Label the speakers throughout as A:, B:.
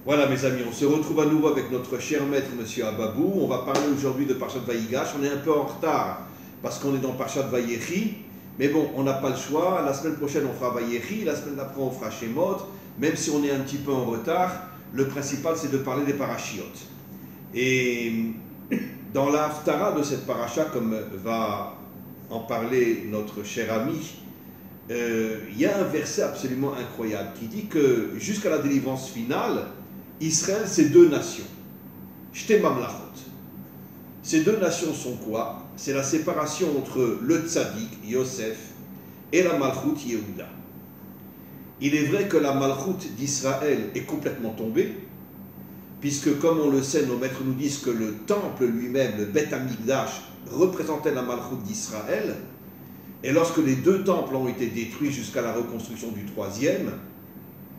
A: Voilà mes amis, on se retrouve à nouveau avec notre cher maître Monsieur Ababou. On va parler aujourd'hui de Parshat Vayigash. On est un peu en retard parce qu'on est dans Parshat Vayechi. Mais bon, on n'a pas le choix. La semaine prochaine on fera Vayechi, la semaine d'après on fera Shemot. Même si on est un petit peu en retard, le principal c'est de parler des parachiotes. Et dans la haftara de cette paracha, comme va en parler notre cher ami, il y a un verset absolument incroyable qui dit que jusqu'à la délivrance finale, Israël, c'est deux nations. Shte mamlachot. Ces deux nations sont quoi? C'est la séparation entre le tzaddik, Yosef, et la malchout, Yehuda. Il est vrai que la malchout d'Israël est complètement tombée, puisque comme on le sait, nos maîtres nous disent que le temple lui-même, le Beth Amikdash, représentait la malchout d'Israël, et lorsque les deux temples ont été détruits jusqu'à la reconstruction du troisième,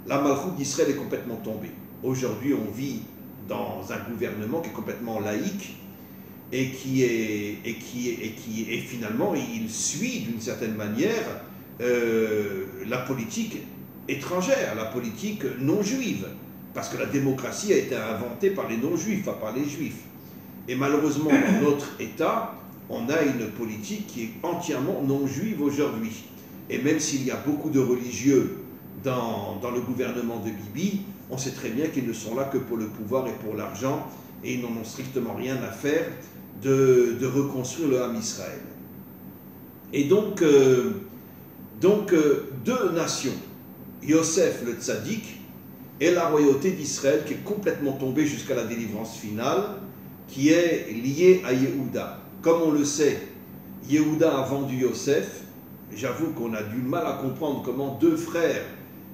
A: la malchout d'Israël est complètement tombée. Aujourd'hui, on vit dans un gouvernement qui est complètement laïque et qui finalement, il suit d'une certaine manière la politique étrangère, la politique non juive, parce que la démocratie a été inventée par les non-juifs, pas par les juifs. Et malheureusement, dans notre État, on a une politique qui est entièrement non-juive aujourd'hui. Et même s'il y a beaucoup de religieux dans le gouvernement de Bibi, on sait très bien qu'ils ne sont là que pour le pouvoir et pour l'argent, et ils n'en ont strictement rien à faire de reconstruire le Ham Israël. Et donc, deux nations, Yosef le tzaddik et la royauté d'Israël qui est complètement tombée jusqu'à la délivrance finale, qui est liée à Yehuda. Comme on le sait, Yehuda a vendu Yosef. J'avoue qu'on a du mal à comprendre comment deux frères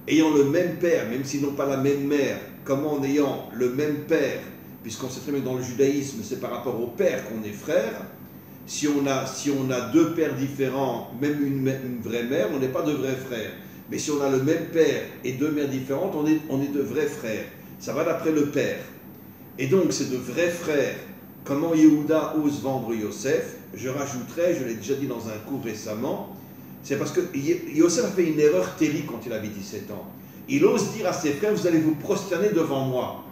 A: ayant le même père, même s'ils n'ont pas la même mère, comment en ayant le même père, puisqu'on sait très bien que dans le judaïsme, c'est par rapport au père qu'on est frère. Si on a deux pères différents, même une vraie mère, on n'est pas de vrais frères. Mais si on a le même père et deux mères différentes, on est de vrais frères. Ça va d'après le père. Et donc, c'est de vrais frères. Comment Yehuda ose vendre Yosef? Je rajouterais, je l'ai déjà dit dans un cours récemment, c'est parce que Yosef a fait une erreur terrible quand il avait 17 ans. Il ose dire à ses frères, vous allez vous prosterner devant moi.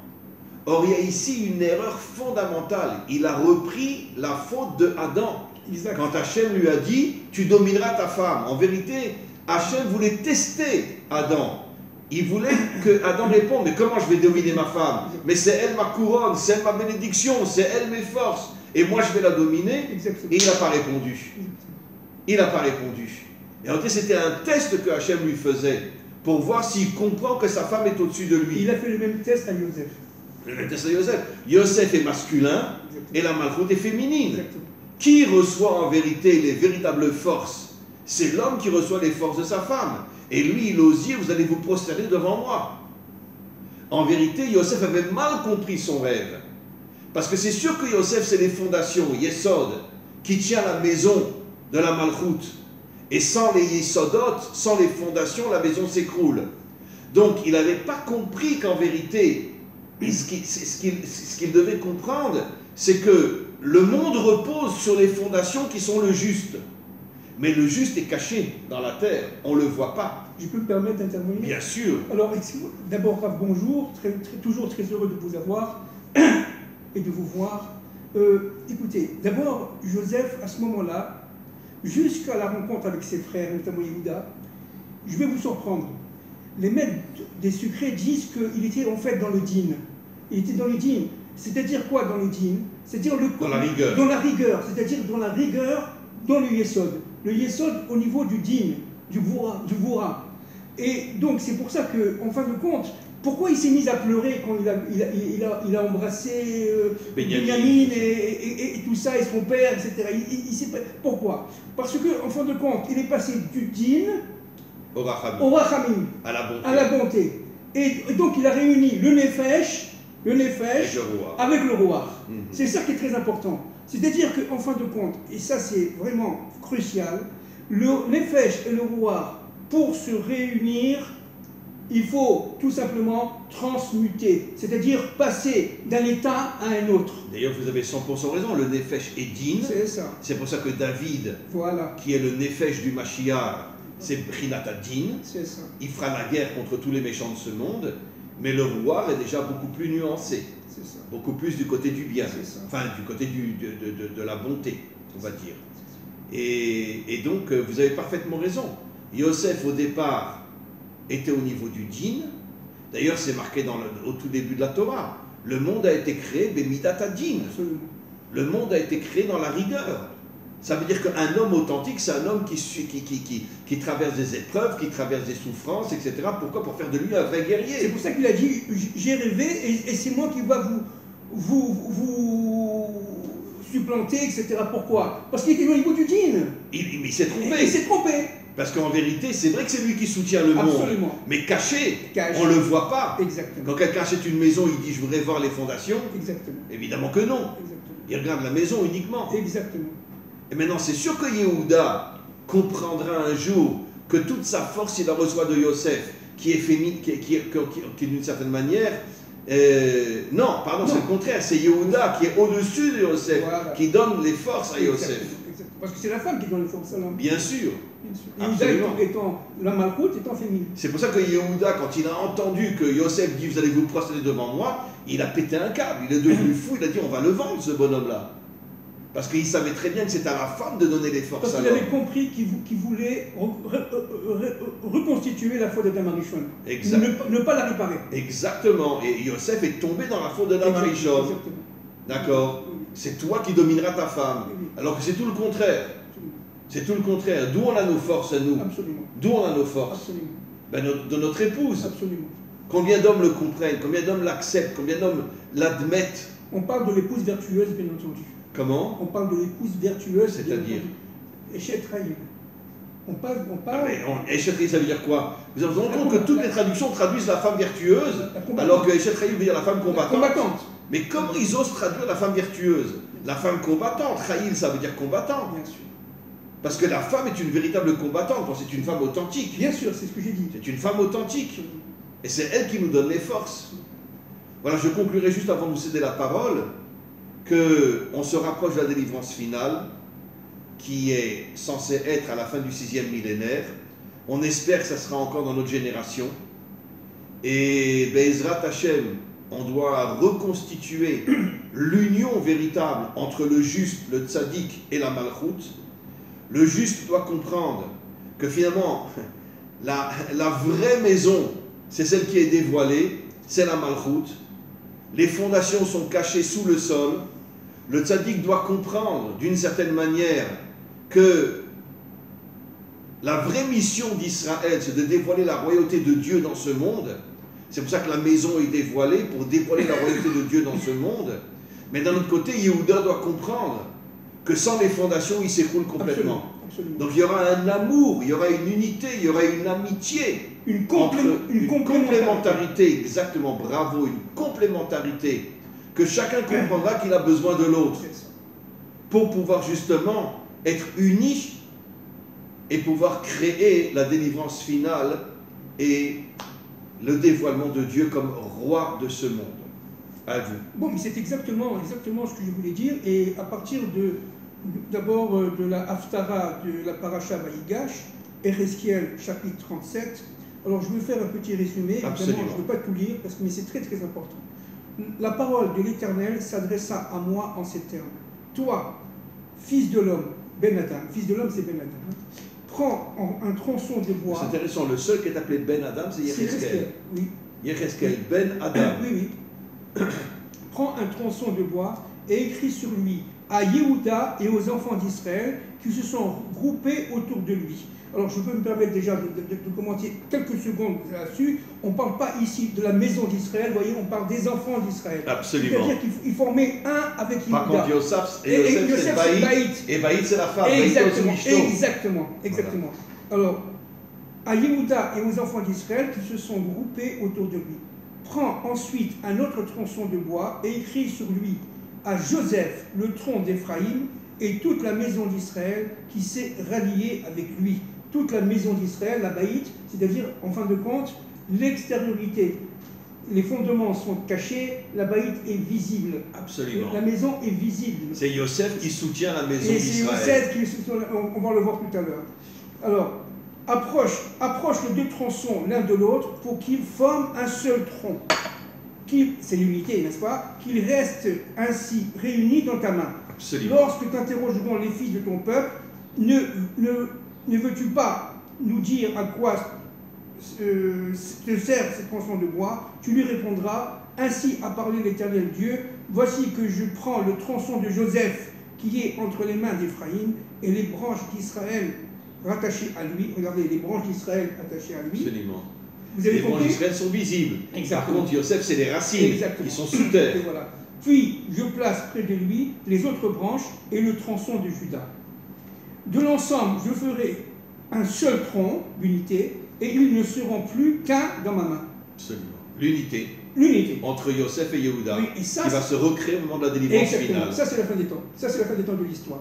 A: Or, il y a ici une erreur fondamentale. Il a repris la faute de Adam. Quand Hachem lui a dit, tu domineras ta femme. En vérité, Hachem voulait tester Adam. Il voulait que Adam réponde, mais comment je vais dominer ma femme? Mais c'est elle ma couronne, c'est elle ma bénédiction, c'est elle mes forces. Et moi je vais la dominer. Et il n'a pas répondu. Il n'a pas répondu. Et en fait, c'était un test que Hachem lui faisait pour voir s'il comprend que sa femme est au-dessus de lui.
B: Il a fait le même test à Yosef.
A: Le même test à Yosef. Yosef est masculin. Exactement. Et la malchoute est féminine.
B: Exactement.
A: Qui reçoit en vérité les véritables forces? C'est l'homme qui reçoit les forces de sa femme. Et lui, il ose dire, vous allez vous prosterner devant moi. En vérité, Yosef avait mal compris son rêve. Parce que c'est sûr que Yosef, c'est les fondations, Yesod, qui tient la maison de la malchoute. Et sans les Yesodot, sans les fondations, la maison s'écroule. Donc, il n'avait pas compris qu'en vérité, ce qu'il devait comprendre, c'est que le monde repose sur les fondations qui sont le juste. Mais le juste est caché dans la terre, on ne le voit pas.
B: Je peux me permettre d'intervenir?
A: Bien sûr.
B: Alors, d'abord, Rav, bonjour, toujours très heureux de vous avoir et de vous voir. Écoutez, d'abord, Joseph, à ce moment-là, jusqu'à la rencontre avec ses frères, notamment Yehuda, je vais vous surprendre. Les maîtres des secrets disent qu'il était en fait dans le din. Il était dans le din. C'est-à-dire quoi dans le din? C'est-à-dire
A: dans la rigueur.
B: Dans la rigueur, c'est-à-dire dans la rigueur, dans le yesod. Le yesod au niveau du din, du voura. Et donc c'est pour ça qu'en fin de compte, pourquoi il s'est mis à pleurer quand il a embrassé Benjamin et tout ça, et son père, etc. Pourquoi? Parce qu'en fin de compte, il est passé du din au rachamim, à la bonté. Et donc il a réuni le nefesh avec le roi. C'est ça qui est très important. C'est-à-dire qu'en fin de compte, et ça c'est vraiment crucial, le nefesh et le roi, pour se réunir, il faut tout simplement transmuter, c'est-à-dire passer d'un état à un autre.
A: D'ailleurs, vous avez 100% raison, le nefesh est din.
B: C'est ça.
A: C'est pour ça que David,
B: voilà,
A: qui est le nefesh du Mashiach, c'est Brinat ad-din.
B: C'est ça.
A: Il fera la guerre contre tous les méchants de ce monde. Mais le rouar est déjà beaucoup plus nuancé,
B: C'est ça.
A: beaucoup plus du côté du bien,
B: C'est ça.
A: enfin du côté de la bonté, on va dire. Et donc, vous avez parfaitement raison. Yosef, au départ, était au niveau du djinn. D'ailleurs, c'est marqué au tout début de la Torah. Le monde a été créé bemidat hadin.
B: Absolument.
A: Le monde a été créé dans la rigueur. Ça veut dire qu'un homme authentique, c'est un homme qui traverse des épreuves, qui traverse des souffrances, etc. Pourquoi? Pour faire de lui un vrai
B: C'est
A: guerrier.
B: pour ça qu'il a dit, j'ai rêvé et c'est moi qui va vous supplanter, etc. Pourquoi? Parce qu'il était au niveau du djinn.
A: Mais il s'est
B: Et
A: trompé.
B: il s'est trompé.
A: Parce qu'en vérité, c'est vrai que c'est lui qui soutient le monde.
B: Absolument.
A: Mais caché,
B: Caché.
A: on ne le voit pas.
B: Exactement.
A: Quand quelqu'un achète une maison, il dit je voudrais voir les fondations.
B: Exactement.
A: Évidemment que non.
B: Exactement.
A: Il regarde la maison uniquement.
B: Exactement.
A: Et maintenant, c'est sûr que Yehuda comprendra un jour que toute sa force, il la reçoit de Yosef, qui est féminin, qui d'une certaine manière. Non, pardon, c'est le contraire. C'est Yehuda qui est au-dessus de Yosef,
B: Voilà.
A: qui donne les forces à Yosef.
B: Exactement. Parce que c'est la femme qui donne les forces à l'homme.
A: Bien sûr.
B: Bien sûr.
A: Absolument.
B: Yehuda étant la malchoute, étant féminine.
A: C'est pour ça que Yehuda, quand il a entendu que Yosef dit vous allez vous prosterner devant moi, il a pété un câble. Il est devenu fou. Il a dit on va le vendre, ce bonhomme-là. Parce qu'il savait très bien que c'était à la femme de donner les forces
B: Parce
A: à
B: qu'il
A: l'homme.
B: avait compris qu'il voulait reconstituer la faute de Damarishon.
A: Exact.
B: Ne pas la réparer.
A: Exactement. Et Yosef est tombé dans la faute de Damarishon.
B: Exactement.
A: D'accord.
B: Oui,
A: C'est toi qui domineras ta femme.
B: oui, oui.
A: Alors que c'est tout le contraire.
B: Absolument.
A: C'est tout le contraire. D'où on a nos forces à nous?
B: Absolument.
A: D'où on a nos forces?
B: Absolument.
A: Ben, de notre épouse.
B: Absolument.
A: Combien d'hommes le comprennent? Combien d'hommes l'acceptent? Combien d'hommes l'admettent?
B: On parle de l'épouse vertueuse, bien entendu.
A: Comment?
B: On parle de l'épouse vertueuse.
A: C'est-à-dire?
B: Echet Rahim. On parle.
A: Eshet ça veut dire quoi? Vous vous rendez compte que toutes les traductions traduisent la femme vertueuse,
B: La combattante.
A: alors que Eshet veut dire la femme combattante.
B: Combattante.
A: Mais comment ils osent traduire la femme vertueuse? La femme combattante, Chaïl, ça veut dire combattante.
B: Bien sûr.
A: Parce que la femme est une véritable combattante, quand c'est une femme authentique.
B: Bien sûr, c'est ce que j'ai dit.
A: C'est une femme authentique. Et c'est elle qui nous donne les forces. Voilà, je conclurai juste avant de vous céder la parole, qu'on se rapproche de la délivrance finale, qui est censée être à la fin du 6e millénaire. On espère que ça sera encore dans notre génération. Et Be'ezrat Hashem, on doit reconstituer l'union véritable entre le juste, le tzaddik et la malchoute. Le juste doit comprendre que finalement, la vraie maison, c'est celle qui est dévoilée, c'est la malchoute. Les fondations sont cachées sous le sol. Le tzaddik doit comprendre d'une certaine manière que la vraie mission d'Israël, c'est de dévoiler la royauté de Dieu dans ce monde. C'est pour ça que la maison est dévoilée, pour dévoiler la royauté de Dieu dans ce monde. Mais d'un autre côté, Yehuda doit comprendre que sans les fondations, il s'écroule complètement.
B: Absolument.
A: Donc il y aura un amour, il y aura une unité, il y aura une amitié.
B: Une
A: complémentarité, exactement, bravo, une complémentarité, que chacun comprendra qu'il a besoin de l'autre, pour pouvoir justement être unis et pouvoir créer la délivrance finale et le dévoilement de Dieu comme roi de ce monde. À vous.
B: Bon, mais c'est exactement ce que je voulais dire, et à partir d'abord de la Haftara de la Paracha Vaïgash, Ereskiel chapitre 37. Alors je vais faire un petit résumé, évidemment je ne veux pas tout lire, mais c'est très très important. La parole de l'Éternel s'adressa à moi en ces termes. Toi, fils de l'homme, Ben Adam, fils de l'homme c'est Ben Adam, prends un tronçon de bois.
A: C'est intéressant, le seul qui est appelé Ben Adam, c'est Yecheskel.
B: Oui.
A: Yecheskel, Ben Adam.
B: Oui. Prends un tronçon de bois et écris sur lui à Yehuda et aux enfants d'Israël qui se sont groupés autour de lui. Alors je peux me permettre déjà de commenter quelques secondes là-dessus. On ne parle pas ici de la maison d'Israël, voyez, on parle des enfants d'Israël.
A: Absolument.
B: C'est-à-dire qu'ils formaient un avec Yehuda.
A: Par contre, Yosef c'est Baït. Et Baït c'est la femme.
B: Exactement. Voilà. Alors, à Yehuda et aux enfants d'Israël qui se sont groupés autour de lui. Prends ensuite un autre tronçon de bois et écris sur lui à Joseph, le tronc d'Éphraïm, et toute la maison d'Israël qui s'est ralliée avec lui. Toute la maison d'Israël, la Baït, c'est-à-dire, en fin de compte, l'extériorité. Les fondements sont cachés, la Baït est visible.
A: Absolument.
B: La maison est visible.
A: C'est Yosef qui soutient la maison
B: d'Israël. Et c'est Yosef qui, on va le voir tout à l'heure. Alors, approche approche les deux tronçons l'un de l'autre pour qu'ils forment un seul tronc. C'est l'unité, n'est-ce pas? Qu'ils restent ainsi réunis dans ta main.
A: Absolument.
B: Lorsque t'interrogeront les fils de ton peuple, ne veux-tu pas nous dire à quoi te sert cette tronçon de bois? Tu lui répondras, ainsi a parlé l'Éternel Dieu, voici que je prends le tronçon de Joseph qui est entre les mains d'Éphraïm et les branches d'Israël rattachées à lui. Regardez, les branches d'Israël attachées à lui.
A: Absolument.
B: Vous avez
A: les branches
B: compris?
A: d'Israël sont visibles.
B: Exactement.
A: Par contre, Yosef, c'est les racines.
B: Exactement.
A: Qui sont sous terre.
B: Et voilà. Puis, je place près de lui les autres branches et le tronçon de Juda. De l'ensemble, je ferai un seul tronc d'unité et ils ne seront plus qu'un dans ma main.
A: Absolument. L'unité.
B: L'unité.
A: Entre Yosef et Yehuda,
B: Oui, et ça,
A: qui va se recréer au moment de la délivrance
B: exactement.
A: finale.
B: Ça, c'est la fin des temps. Ça, c'est la fin des temps de l'histoire.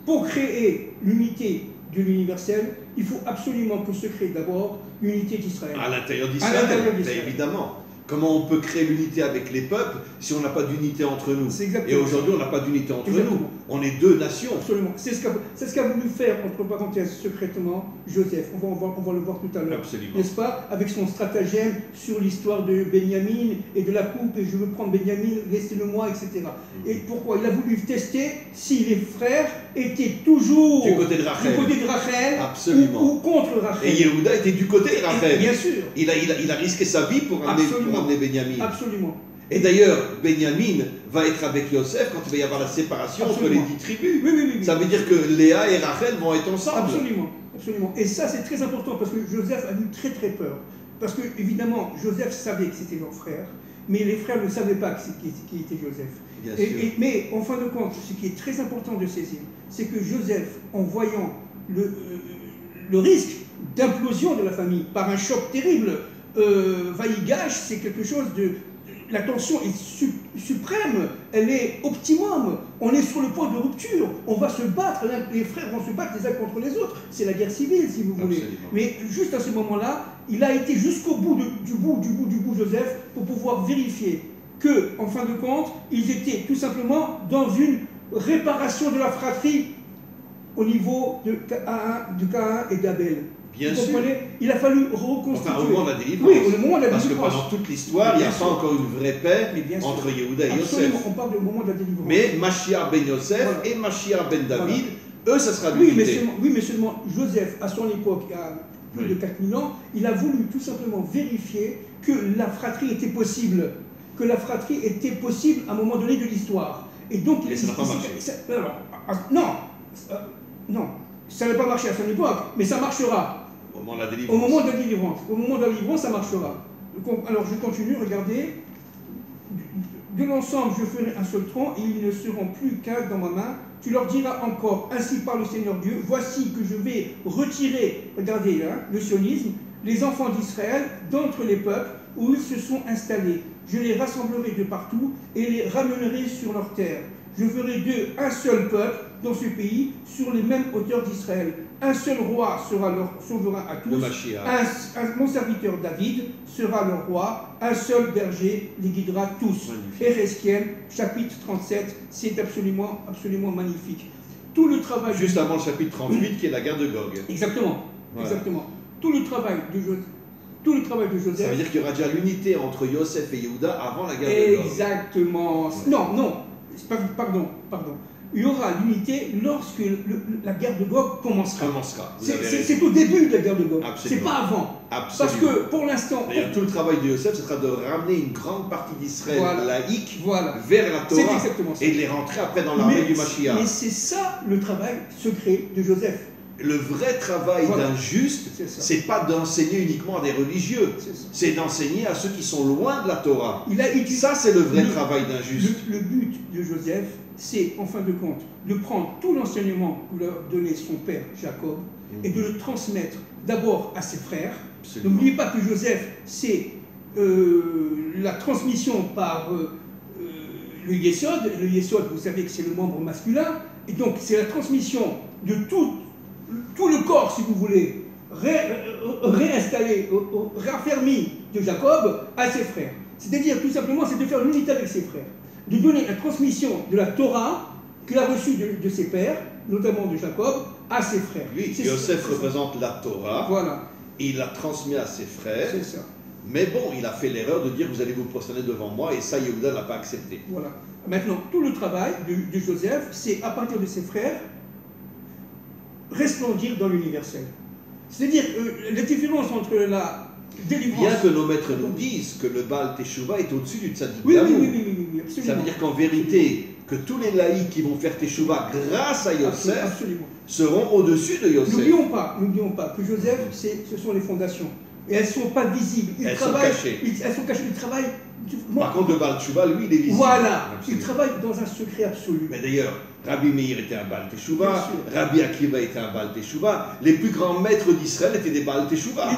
B: Pour créer l'unité de l'universel, il faut absolument que se crée d'abord l'unité d'Israël.
A: À l'intérieur
B: À
A: d'Israël,
B: l'intérieur d'Israël.
A: mais évidemment. Comment on peut créer l'unité avec les peuples si on n'a pas d'unité entre nous?
B: C'est exactement
A: Et aujourd'hui, on n'a pas d'unité entre
B: Exactement.
A: nous. On est deux nations.
B: Absolument. C'est ce qu'a voulu faire, entre parenthèses, secrètement, Joseph. On va le voir tout à l'heure.
A: Absolument.
B: N'est-ce pas? Avec son stratagème sur l'histoire de Benjamin et de la coupe, et je veux prendre Benjamin, laissez-le-moi, etc. Et pourquoi? Il a voulu tester si les frères étaient toujours
A: Du côté de Rachel. Absolument.
B: ou contre Rachel.
A: Et Yehuda était du côté de Rachel.
B: Bien sûr.
A: Il a risqué sa vie pour amener Benjamin.
B: Absolument.
A: Et d'ailleurs, Benjamin va être avec Yosef quand il va y avoir la séparation
B: Absolument.
A: entre les 10 tribus.
B: Oui.
A: Ça veut dire que Léa et Rachel vont être ensemble.
B: Absolument, absolument. Et ça, c'est très important parce que Joseph a eu très très peur. Parce que, évidemment, Joseph savait que c'était leur frère, mais les frères ne savaient pas qui était Joseph.
A: Bien sûr.
B: Mais en fin de compte, ce qui est très important de saisir, c'est que Joseph, en voyant le risque d'implosion de la famille par un choc terrible, Vaïgash, c'est quelque chose de... La tension est suprême, elle est optimum, on est sur le point de rupture, on va se battre, les frères vont se battre les uns contre les autres, c'est la guerre civile si vous voulez.
A: Absolument.
B: Mais juste à ce moment-là, il a été jusqu'au bout du bout Joseph pour pouvoir vérifier que, en fin de compte, ils étaient tout simplement dans une réparation de la fratrie au niveau de Caïn et d'Abel.
A: Bien
B: Vous
A: sûr.
B: comprenez? Il a fallu reconstituer.
A: Enfin, au moment de la délivrance.
B: Oui, au moment de la
A: Parce que
B: délivrance.
A: pendant toute l'histoire, il n'y a
B: Bien
A: pas
B: sûr.
A: encore une vraie paix
B: Mais bien sûr.
A: entre Yehuda et
B: Absolument,
A: Yosef.
B: on parle du moment de la délivrance.
A: Mais Mashiach ben Yosef
B: Voilà.
A: et Mashiach ben David, eux, ça sera
B: oui,
A: l'unité.
B: mais seulement Joseph, à son époque, il y a plus de 4000 ans, il a voulu tout simplement vérifier que la fratrie était possible. Que la fratrie était possible à un moment donné de l'histoire. Et donc,
A: Et ça n'a pas marché.
B: Non, ça n'a pas marché à son époque, mais ça marchera.
A: Au moment de la délivrance.
B: Au moment de la délivrance. Au moment de la délivrance, ça marchera. Alors je continue, regardez. De l'ensemble, je ferai un seul tronc et ils ne seront plus qu'un dans ma main. Tu leur diras encore, ainsi parle le Seigneur Dieu, voici que je vais retirer, regardez le sionisme, les enfants d'Israël d'entre les peuples où ils se sont installés. Je les rassemblerai de partout et les ramènerai sur leur terre. Je ferai d'eux un seul peuple dans ce pays sur les mêmes hauteurs d'Israël. Un seul roi sera leur souverain à tous.
A: Le Mashiach.
B: Mon serviteur David sera leur roi. Un seul berger les guidera tous.
A: Magnifique.
B: Ézéchiel, chapitre 37, c'est absolument magnifique. Tout le travail...
A: Juste avant le chapitre 38, qui est la guerre de Gog.
B: Exactement,
A: Voilà.
B: exactement. Tout le travail de Joseph...
A: Ça veut dire qu'il y aura déjà l'unité entre Yosef et Yehuda avant la guerre de Gog.
B: Exactement. Non. Pardon. Il y aura l'unité lorsque la guerre de Gog commencera.
A: Vous avez raison.
B: C'est au début de la guerre de Gog.
A: Absolument.
B: C'est pas avant.
A: Absolument.
B: Parce que pour l'instant...
A: D'ailleurs, tout le travail de Yosef, ce sera de ramener une grande partie d'Israël
B: Voilà.
A: laïque
B: Voilà.
A: vers la
B: C'est
A: Torah
B: exactement ça.
A: et de les rentrer après dans l'armée du
B: Mais
A: Mashiach.
B: c'est ça le travail secret de Joseph.
A: Le vrai travail
B: Voilà.
A: d'un juste,
B: C'est ça.
A: c'est pas d'enseigner uniquement à des religieux,
B: C'est ça.
A: c'est d'enseigner à ceux qui sont loin de la Torah.
B: Il a utilisé...
A: Ça, c'est le vrai
B: Le-
A: travail d'un juste.
B: Le but de Joseph, c'est, en fin de compte, de prendre tout l'enseignement que leur donnait son père Jacob et de le transmettre d'abord à ses frères.
A: Absolument.
B: N'oubliez pas que Joseph, c'est la transmission par le Yesod. Le Yesod, vous savez que c'est le membre masculin. Et donc, c'est la transmission de tout le corps, si vous voulez, réinstallé, raffermi de Jacob à ses frères. C'est-à-dire, tout simplement, c'est de faire l'unité avec ses frères. De donner la transmission de la Torah qu'il a reçue de ses pères, notamment de Jacob, à ses frères.
A: Oui,
B: C'est
A: Yosef
B: ça.
A: représente la Torah.
B: Voilà.
A: il l'a transmis à ses frères.
B: C'est ça.
A: Mais bon, il a fait l'erreur de dire vous allez vous prosterner devant moi, et ça, Yehuda ne l'a pas accepté.
B: Voilà. Maintenant, tout le travail de Joseph, c'est à partir de ses frères, resplendir dans l'universel. C'est-à-dire, la différence entre la délivrance...
A: Bien que nos maîtres nous disent que le Baal Teshuvah est au-dessus du Tzadik
B: Oui,
A: Gamou.
B: oui, absolument.
A: Ça veut dire qu'en vérité, que tous les laïcs qui vont faire Teshuvah grâce à Yosef
B: Absolument.
A: seront au-dessus de Yosef.
B: N'oublions pas que Joseph, ce sont les fondations. Et elles ne sont pas visibles.
A: Elles sont cachées.
B: Elles sont cachées. Il travaille...
A: Par contre, le Baal Teshuvah, lui, il est visible.
B: Voilà.
A: Absolument.
B: Il travaille dans un secret absolu.
A: Mais d'ailleurs, Rabbi Meir était un Baal Teshuvah, Rabbi Akiva était un Baal Teshuvah, les plus grands maîtres d'Israël étaient des Baal Teshuvah.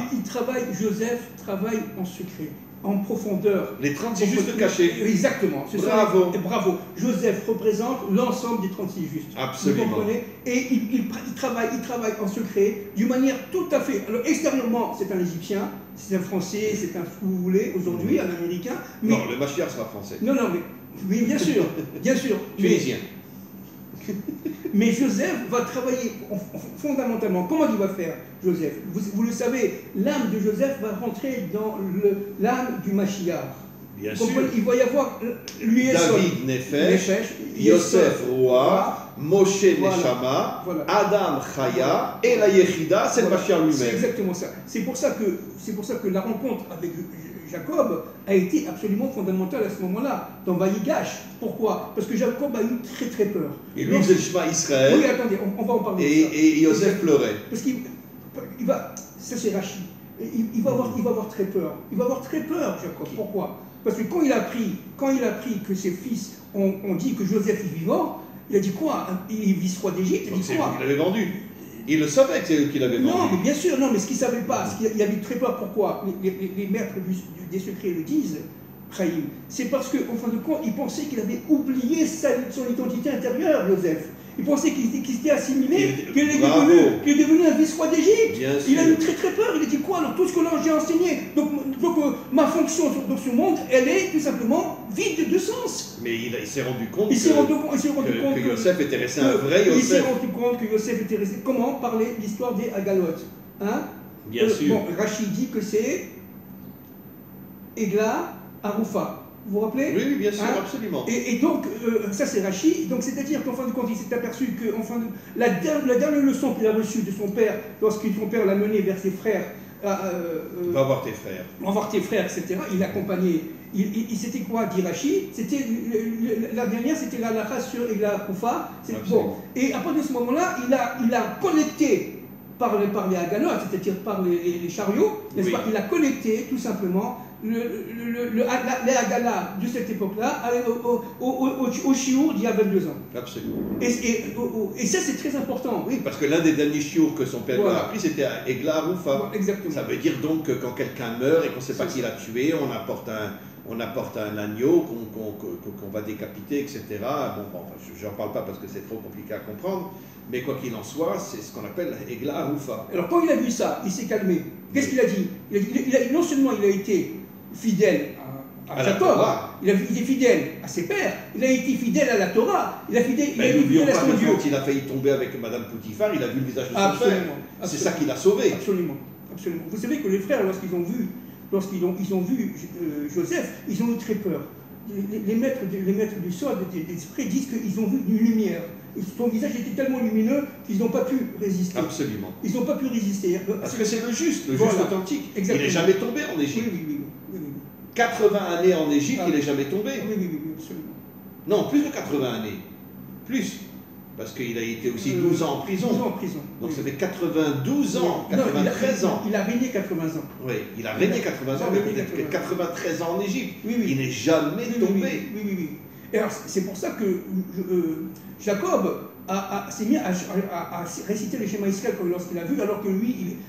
B: Joseph travaille en secret, en profondeur.
A: Les 36 justes cachés.
B: Exactement.
A: Bravo.
B: Bravo. Joseph représente l'ensemble des 36 justes.
A: Absolument.
B: Vous comprenez? Et il travaille en secret, d'une manière tout à fait... Alors, extérieurement, c'est un Égyptien, c'est un Français, c'est un ce que vous voulez, aujourd'hui, un Américain. Mais...
A: Non, le Mashiach sera français.
B: Non, mais... Oui, bien sûr, bien sûr.
A: Tunisien.
B: Mais Joseph va travailler fondamentalement. Comment il va faire, Joseph? Vous le savez, l'âme de Joseph va rentrer dans l'âme du Mashiach.
A: Bien sûr.
B: Il va y avoir
A: David Nefesh, Yosef Roi, Moshe Neshama, voilà. Adam Chaya et la Yechida, c'est le Mashiach lui-même.
B: C'est exactement ça. C'est pour ça que la rencontre avec Jacob a été absolument fondamentale à ce moment-là, dans Vaïgash. Pourquoi? Parce que Jacob a eu très très peur.
A: Et lui faisait le chemin Israël.
B: Oui, attendez, on va en parler.
A: Et Yosef pleurait.
B: Parce qu'il va, ça c'est Rachid, il va avoir très peur. Il va avoir très peur, Jacob. Pourquoi? Parce que quand il a appris que ses fils ont dit que Joseph est vivant, il a dit quoi? Il est vice-roi d'Égypte.
A: C'est lui qui l'avait vendu. Il le savait que c'est eux qui l'avaient vendu.
B: Non, mais bien sûr, non, mais ce qu'il ne savait pas, il avait très peur. Pourquoi? Les maîtres des secrets le disent, Chaim. C'est parce qu'en fin de compte, il pensait qu'il avait oublié son identité intérieure, Joseph. Il pensait qu'il s'était assimilé, qu'il est devenu un vice-roi d'Égypte. Il a eu très très peur. Il a dit quoi? Alors tout ce que là j'ai enseigné, donc ma fonction dans ce monde, elle est tout simplement vide de sens.
A: Mais il s'est rendu compte
B: que
A: Yosef était resté un vrai Yosef.
B: Il s'est rendu compte que Yosef était resté. Comment parler l'histoire des Hagalot, hein?
A: Bien sûr.
B: Bon, Rachid dit que c'est Egla Aroufa. Vous vous rappelez?
A: Oui, bien sûr, absolument.
B: Et donc, ça c'est Rachid. Donc, c'est-à-dire qu'en fin de compte, il s'est aperçu que la dernière leçon qu'il a reçue de son père, lorsque son père l'a mené vers ses frères,
A: va voir tes frères.
B: Va voir tes frères, etc. Il l'accompagnait. C'était quoi, dit Rachid? C'était la dernière, c'était la halakha sur Egla Koufa. Bon. Et à partir de ce moment-là, il a connecté par les Hagalot, c'est-à-dire par les chariots, n'est-ce pas? Il a connecté tout simplement les Haggalah de cette époque-là au Chiour d'il y a 22 ans.
A: Absolument.
B: Et ça, c'est très important.
A: Oui, parce que l'un des derniers chiours que son père lui a appris, c'était à Egla Aroufa.
B: Exactement.
A: Ça veut dire donc que quand quelqu'un meurt et qu'on ne sait pas qui l'a tué, on apporte un agneau qu'on va décapiter, etc. Bon, je n'en parle pas parce que c'est trop compliqué à comprendre, mais quoi qu'il en soit, c'est ce qu'on appelle Egla Aroufa.
B: Alors quand il a vu ça, il s'est calmé. Qu'est-ce qu'il a dit? Non seulement il a été fidèle à Jacob, il est fidèle à ses pères, il a été fidèle à la Torah, il a été fidèle à son Dieu.
A: Quand il a failli tomber avec Madame Poutifar, il a vu le visage de son père. C'est ça qui l'a sauvé.
B: Absolument. Vous savez que les frères, lorsqu'ils ont vu Joseph, ils ont eu très peur. Les maîtres du sort des esprits disent qu'ils ont vu une lumière. Son visage était tellement lumineux qu'ils n'ont pas pu résister.
A: Absolument.
B: Ils n'ont pas pu résister.
A: Parce que c'est le juste authentique.
B: Exactement.
A: Il n'est jamais tombé en Égypte.
B: Oui.
A: 80 années en Égypte, il n'est jamais tombé.
B: Oui, absolument.
A: Non, plus de 80 années. Plus. Parce qu'il a été aussi 12 ans en prison.
B: 12 ans en prison.
A: Donc ça fait 92 ans, 93 ans.
B: Il a régné 80 ans.
A: Oui, il a régné 80 ans, mais peut-être 93 ans en Égypte.
B: Oui.
A: Il n'est jamais tombé.
B: Oui. Et alors, c'est pour ça que Jacob s'est mis à réciter le schéma Israël lorsqu'il a vu,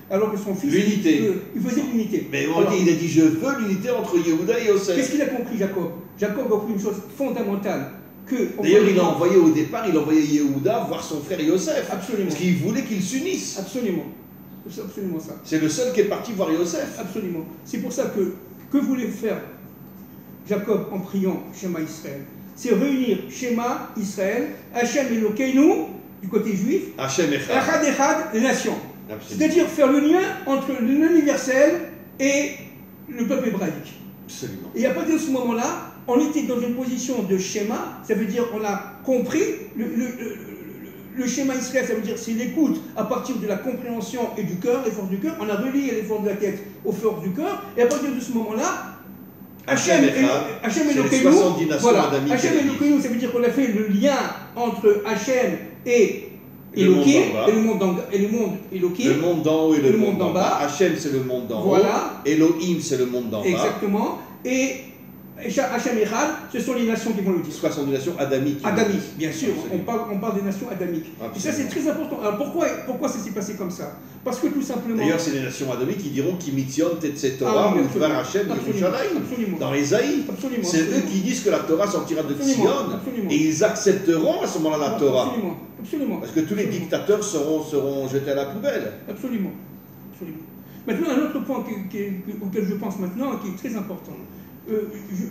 B: alors que son fils,
A: l'unité.
B: Il faisait l'unité.
A: Mais il a dit, je veux l'unité entre Yehuda et Yosef.
B: Qu'est-ce qu'il a compris, Jacob? Jacob a compris une chose fondamentale.
A: D'ailleurs, il a envoyé Yehuda voir son frère Yosef.
B: Absolument.
A: Parce qu'il voulait qu'ils s'unissent.
B: Absolument. C'est absolument ça.
A: C'est le seul qui est parti voir Yosef.
B: Absolument. C'est pour ça que voulait faire Jacob en priant Shema Israël? C'est réunir Shema Israël, Hachem Elokeinu, du côté juif,
A: Hachem
B: Echad, les nations.
A: Absolument.
B: C'est-à-dire faire le lien entre l'universel et le peuple hébraïque.
A: Absolument.
B: Et à partir de ce moment-là, on était dans une position de schéma, ça veut dire on a compris le schéma Israël, ça veut dire c'est l'écoute à partir de la compréhension et du cœur, les forces du cœur, on a relié les forces de la tête aux forces du cœur, et à partir de ce moment-là, Hachem Elokeinu, voilà, Hachem Elokeinu, ça veut dire qu'on a fait le lien entre Hachem et Elohim, et le monde Elohim.
A: Le monde d'en haut et le monde d'en bas.
B: bas.
A: Hachem, c'est le monde d'en
B: Voilà.
A: haut. Elohim, c'est le monde d'en bas.
B: Exactement. Et Hachem Echad, ce sont les nations qui vont le dire.
A: 60 nations adamiques.
B: Adamiques, bien sûr.
A: Absolument.
B: On parle des nations adamiques. Et ça, c'est très important. Alors pourquoi ça s'est passé comme ça? Parce que tout simplement.
A: D'ailleurs, c'est les nations adamiques qui diront qui mitzion et Torah ou Dvar Hachem Yerushalayim. Dans Ésaïe. C'est eux qui disent que la Torah sortira de Sion. Et ils accepteront à ce moment-là la Torah.
B: Absolument. Absolument.
A: Parce que tous les dictateurs seront jetés à la poubelle.
B: Absolument. Absolument. Maintenant, un autre point auquel je pense maintenant, qui est très important.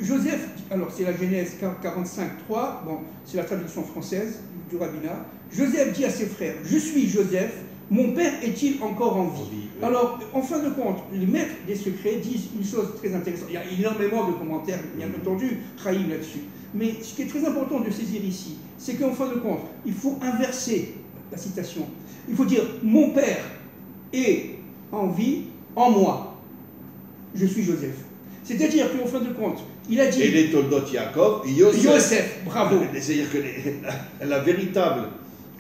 B: Joseph, alors c'est la Genèse 45.3, bon, c'est la traduction française du rabbinat. Joseph dit à ses frères, je suis Joseph, mon père est-il encore en vie? Alors, en fin de compte, les maîtres des secrets disent une chose très intéressante. Il y a énormément de commentaires, bien entendu, Chaim là-dessus. Mais ce qui est très important de saisir ici, c'est qu'en fin de compte, il faut inverser la citation. Il faut dire, mon père est en vie, en moi. Je suis Joseph. C'est-à-dire qu'en fin de compte, il a dit...
A: Et les Toldot Yaakov, Yosef.
B: Bravo.
A: C'est-à-dire que la véritable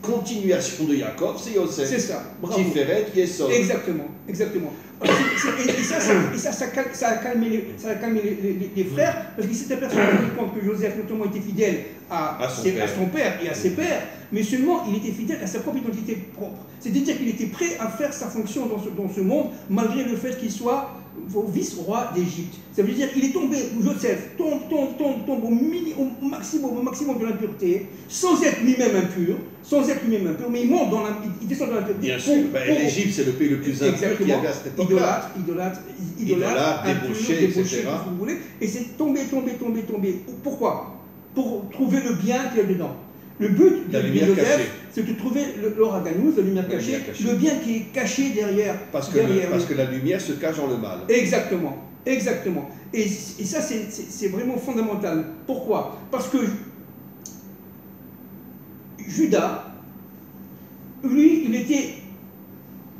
A: continuation de Yaakov, c'est Yosef.
B: C'est ça, bravo.
A: Tiferet, Yesod.
B: Exactement, exactement. Et ça a calmé les frères, parce qu'ils s'étaient aperçus que Joseph, notamment, était fidèle à son père et à ses pères, mais seulement il était fidèle à sa propre identité propre. C'est-à-dire qu'il était prêt à faire sa fonction dans ce monde, malgré le fait qu'il soit vice-roi d'Égypte. Ça veut dire qu'il est tombé, Joseph tombe au maximum de l'impureté, sans être lui-même impur, mais il monte il descend dans l'impureté.
A: Bien sûr, l'Égypte c'est le pays le plus impur qu'il y avait à cette époque-là.
B: Idolâtre,
A: débauché, etc.
B: Si vous voulez, et c'est tombé. Pourquoi? Pour trouver le bien qu'il y a dedans. Le but de Joseph, c'est de trouver l'or Ganouz, la lumière cachée, le bien qui est caché derrière.
A: Parce que la lumière se cache dans le mal.
B: Exactement. Et ça, c'est vraiment fondamental. Pourquoi? Parce que Judas, lui, il était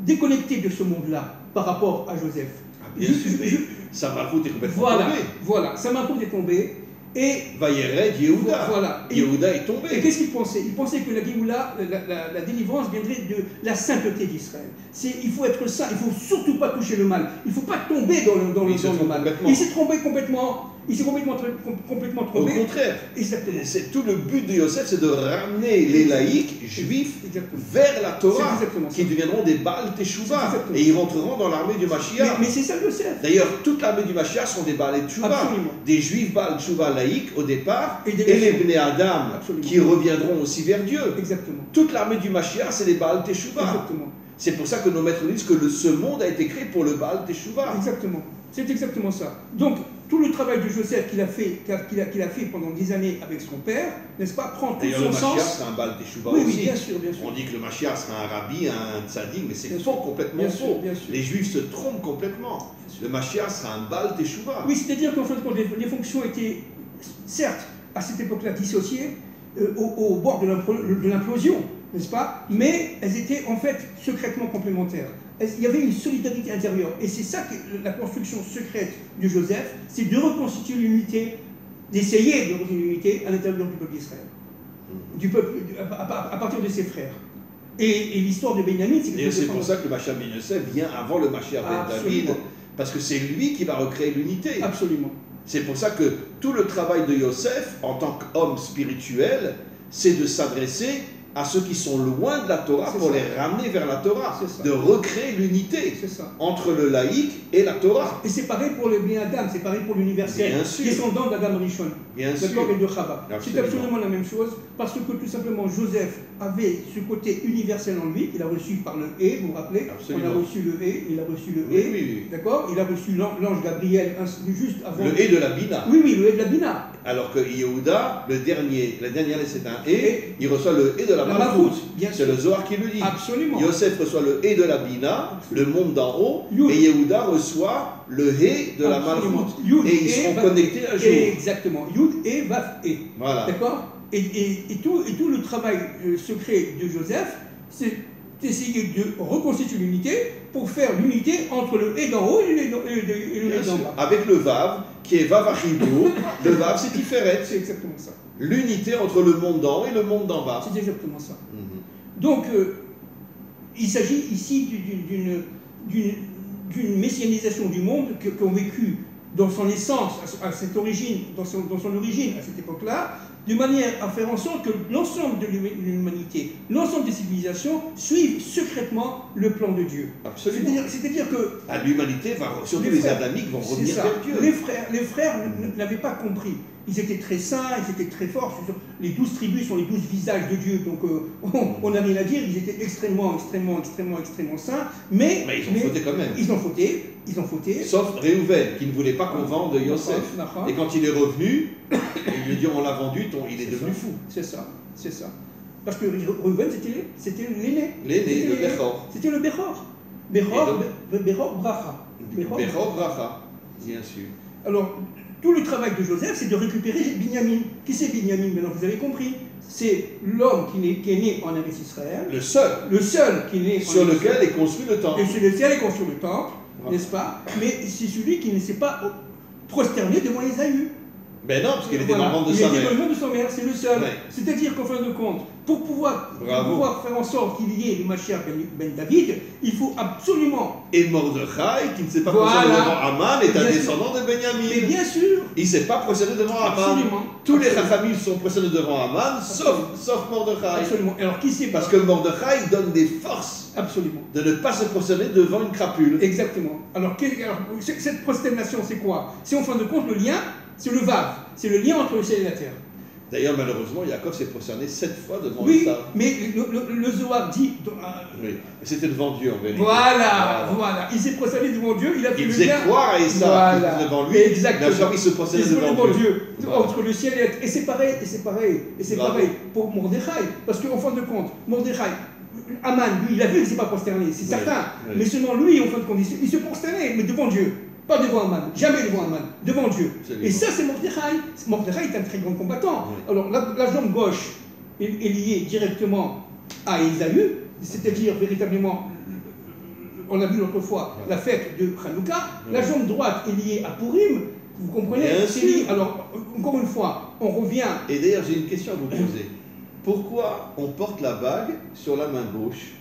B: déconnecté de ce monde-là par rapport à Joseph.
A: Bien sûr, sa malchoute est complètement tombée.
B: Voilà, sa malchoute est tombée. Et
A: Vayered Yehuda.
B: Voilà.
A: Yehuda est tombé.
B: Et qu'est-ce qu'il pensait? Il pensait que la Géoula, la délivrance viendrait de la sainteté d'Israël. Il faut être saint, il ne faut surtout pas toucher le mal. Il ne faut pas tomber dans le mal. Il s'est trompé complètement. Il s'est complètement trompé.
A: Au contraire, c'est tout le but de Yosef, c'est de ramener les laïcs juifs vers la Torah, qui deviendront des Baal Teshuvah, et ils rentreront dans l'armée du Mashiach.
B: Mais c'est ça Yosef.
A: D'ailleurs, toute l'armée du Mashiach sont des Baal Teshuvah, des juifs Baal Teshuvah laïcs au départ, et les Bnei Adam qui reviendront aussi vers Dieu.
B: Exactement.
A: Toute l'armée du Mashiach, c'est des Baal Teshuvah.
B: Exactement.
A: C'est pour ça que nos maîtres disent que ce monde a été créé pour le Baal Teshuvah.
B: Exactement. C'est exactement ça. Donc, tout le travail de Joseph qu'il a fait pendant 10 années avec son père, n'est-ce pas, prend tout son sens.
A: Le Mashiach, c'est un Baal Teshuvah
B: aussi.
A: Oui,
B: bien sûr.
A: On dit que le Mashiach sera un rabbi, un tzaddik, mais c'est faux, complètement faux. Les Juifs se trompent complètement. Le Mashiach sera un Baal Teshuvah.
B: Oui, c'est-à-dire qu'en fin de compte, les fonctions étaient, certes, à cette époque-là, dissociées, au bord de l'implosion, n'est-ce pas, mais elles étaient en fait secrètement complémentaires. Il y avait une solidarité intérieure. Et c'est ça que la construction secrète de Joseph, c'est de reconstituer l'unité, d'essayer de reconstituer l'unité à l'intérieur du peuple d'Israël. À partir de ses frères. Et l'histoire de Benjamin,
A: c'est pour ça que le Mashiach ben Yosef vient avant le Mashiach ben David, parce que c'est lui qui va recréer l'unité.
B: Absolument.
A: C'est pour ça que tout le travail de Yosef, en tant qu'homme spirituel, c'est de s'adresser à ceux qui sont loin de la Torah pour les ramener vers la Torah, de recréer l'unité entre le laïc et la Torah.
B: Et c'est pareil pour le Bnei Adam, c'est pareil pour l'universel, descendant d'Adam Rishon, d'accord, et de Chava. C'est absolument la même chose, parce que tout simplement Joseph avait ce côté universel en lui, il a reçu par le Et, vous vous rappelez, on a reçu le Et, il a reçu le Et, d'accord, il a reçu l'ange Gabriel juste avant.
A: Le Et de la Bina.
B: Oui, le Et de la Bina.
A: Alors que Yehuda, la dernière lettre c'est un Et, il reçoit le Et de la la
B: La
A: Malchut.
B: Malchut, bien
A: C'est
B: sûr.
A: le Zohar qui le dit.
B: Absolument.
A: Yosef reçoit le Hé de la Bina, le monde d'en haut,
B: Yud.
A: et Yehuda reçoit le Hé de la
B: Absolument.
A: Malchut.
B: Yud
A: Et ils
B: et
A: seront
B: Vav-
A: connectés un jour.
B: Exactement. Yud et Vav et.
A: Voilà.
B: D'accord et tout le travail secret de Joseph, c'est d'essayer de reconstituer l'unité pour faire l'unité entre le et d'en haut et le et le
A: Bien
B: et
A: sûr.
B: d'en bas.
A: Avec le Vav, qui est Vav Achibur, le Vav c'est Tiferet.
B: C'est exactement ça.
A: L'unité entre le monde d'en haut et le monde d'en bas.
B: C'est exactement ça.
A: Mhm.
B: Donc, il s'agit ici d'une messianisation du monde qu'ont vécu dans son essence, à cette origine, dans son origine, à cette époque-là, de manière à faire en sorte que l'ensemble de l'humanité, l'ensemble des civilisations suivent secrètement le plan de Dieu.
A: Absolument.
B: C'est-à-dire que
A: L'humanité va, surtout
B: les
A: les
B: frères,
A: adamiques, vont
B: c'est
A: revenir
B: ça.
A: vers Dieu.
B: Les frères n'avaient pas compris. Ils étaient très saints, ils étaient très forts. Les 12 tribus sont les 12 visages de Dieu, donc on n'a rien à dire. Ils étaient extrêmement saints, mais
A: Mais ils ont fauté quand même.
B: Ils ont fauté.
A: Sauf Réhouven, qui ne voulait pas qu'on vende Yosef. Et quand il est revenu, ils lui dit on l'a vendu, il est devenu fou.
B: C'est ça. Parce que Reuven, c'était l'aîné.
A: L'aîné, le Bechor.
B: C'était le Bechor. Bechor Bracha.
A: Bechor Bracha, bien sûr.
B: Alors, tout le travail de Joseph, c'est de récupérer Binyamin. Qui c'est Binyamin? Maintenant, vous avez compris. C'est l'homme qui est né en Eretz Israël.
A: Le seul.
B: Le seul qui est né
A: Sur lequel est construit le temple.
B: Et sur lequel est construit le temple, n'est-ce pas? Mais c'est celui qui ne s'est pas prosterné devant Ésaü.
A: Ben non, parce qu'il était dans le ventre de
B: Il
A: sa
B: était
A: mère.
B: dans le ventre de sa mère, c'est le seul.
A: Ouais.
B: C'est-à-dire qu'en fin de compte, pour pouvoir faire en sorte qu'il y ait le Mashiach ben David, il faut absolument.
A: Et Mordechai, qui ne s'est pas
B: Voilà.
A: procédé devant Aman, est un
B: Bien sûr.
A: descendant de Benjamin.
B: Mais bien sûr,
A: Il ne s'est pas procédé devant Aman.
B: Absolument.
A: Tous les Chachamim sont procédés devant Aman, sauf Mordechai.
B: absolument. Alors qui c'est?
A: Parce que Mordechai donne des forces
B: Absolument.
A: de ne pas se procéder devant une crapule.
B: Exactement. Alors, cette prosternation, c'est quoi? C'est en fin de compte le lien, c'est le Vav, c'est le lien entre le ciel et la terre.
A: D'ailleurs, malheureusement, Yaakov s'est prosterné 7 fois devant
B: Oui,
A: Esav.
B: mais le Zohar dit.
A: Oui, mais c'était devant Dieu en vérité.
B: Voilà. Il s'est prosterné devant Dieu, il a fait
A: Il
B: le
A: faisait
B: lien.
A: croire à Esav
B: Voilà.
A: qu'il était devant lui.
B: Exactement.
A: Bien sûr, il se procédait devant Dieu. Voilà.
B: Entre le ciel et la terre. Et c'est pareil pour Mordechai. Parce qu'en fin de compte, Mordechai, Aman, lui, il a vu qu'il ne s'est pas prosterné, c'est certain.
A: Oui.
B: Mais seulement lui, en fin de compte, il se prosternait, mais devant Dieu. Pas devant Aman, jamais devant Aman, devant Dieu.
A: Absolument.
B: Et ça, c'est Mordechai. Mordechai est un très grand combattant.
A: Oui.
B: Alors, la jambe gauche est liée directement à Ésaü, c'est-à-dire véritablement, on a vu l'autre fois, la fête de Hanouka.
A: Oui.
B: La jambe droite est liée à Purim. Vous comprenez?
A: Bien
B: C'est
A: sûr.
B: lié. Alors, encore une fois, on revient.
A: Et d'ailleurs, j'ai une question à vous poser. Pourquoi on porte la bague sur la main gauche?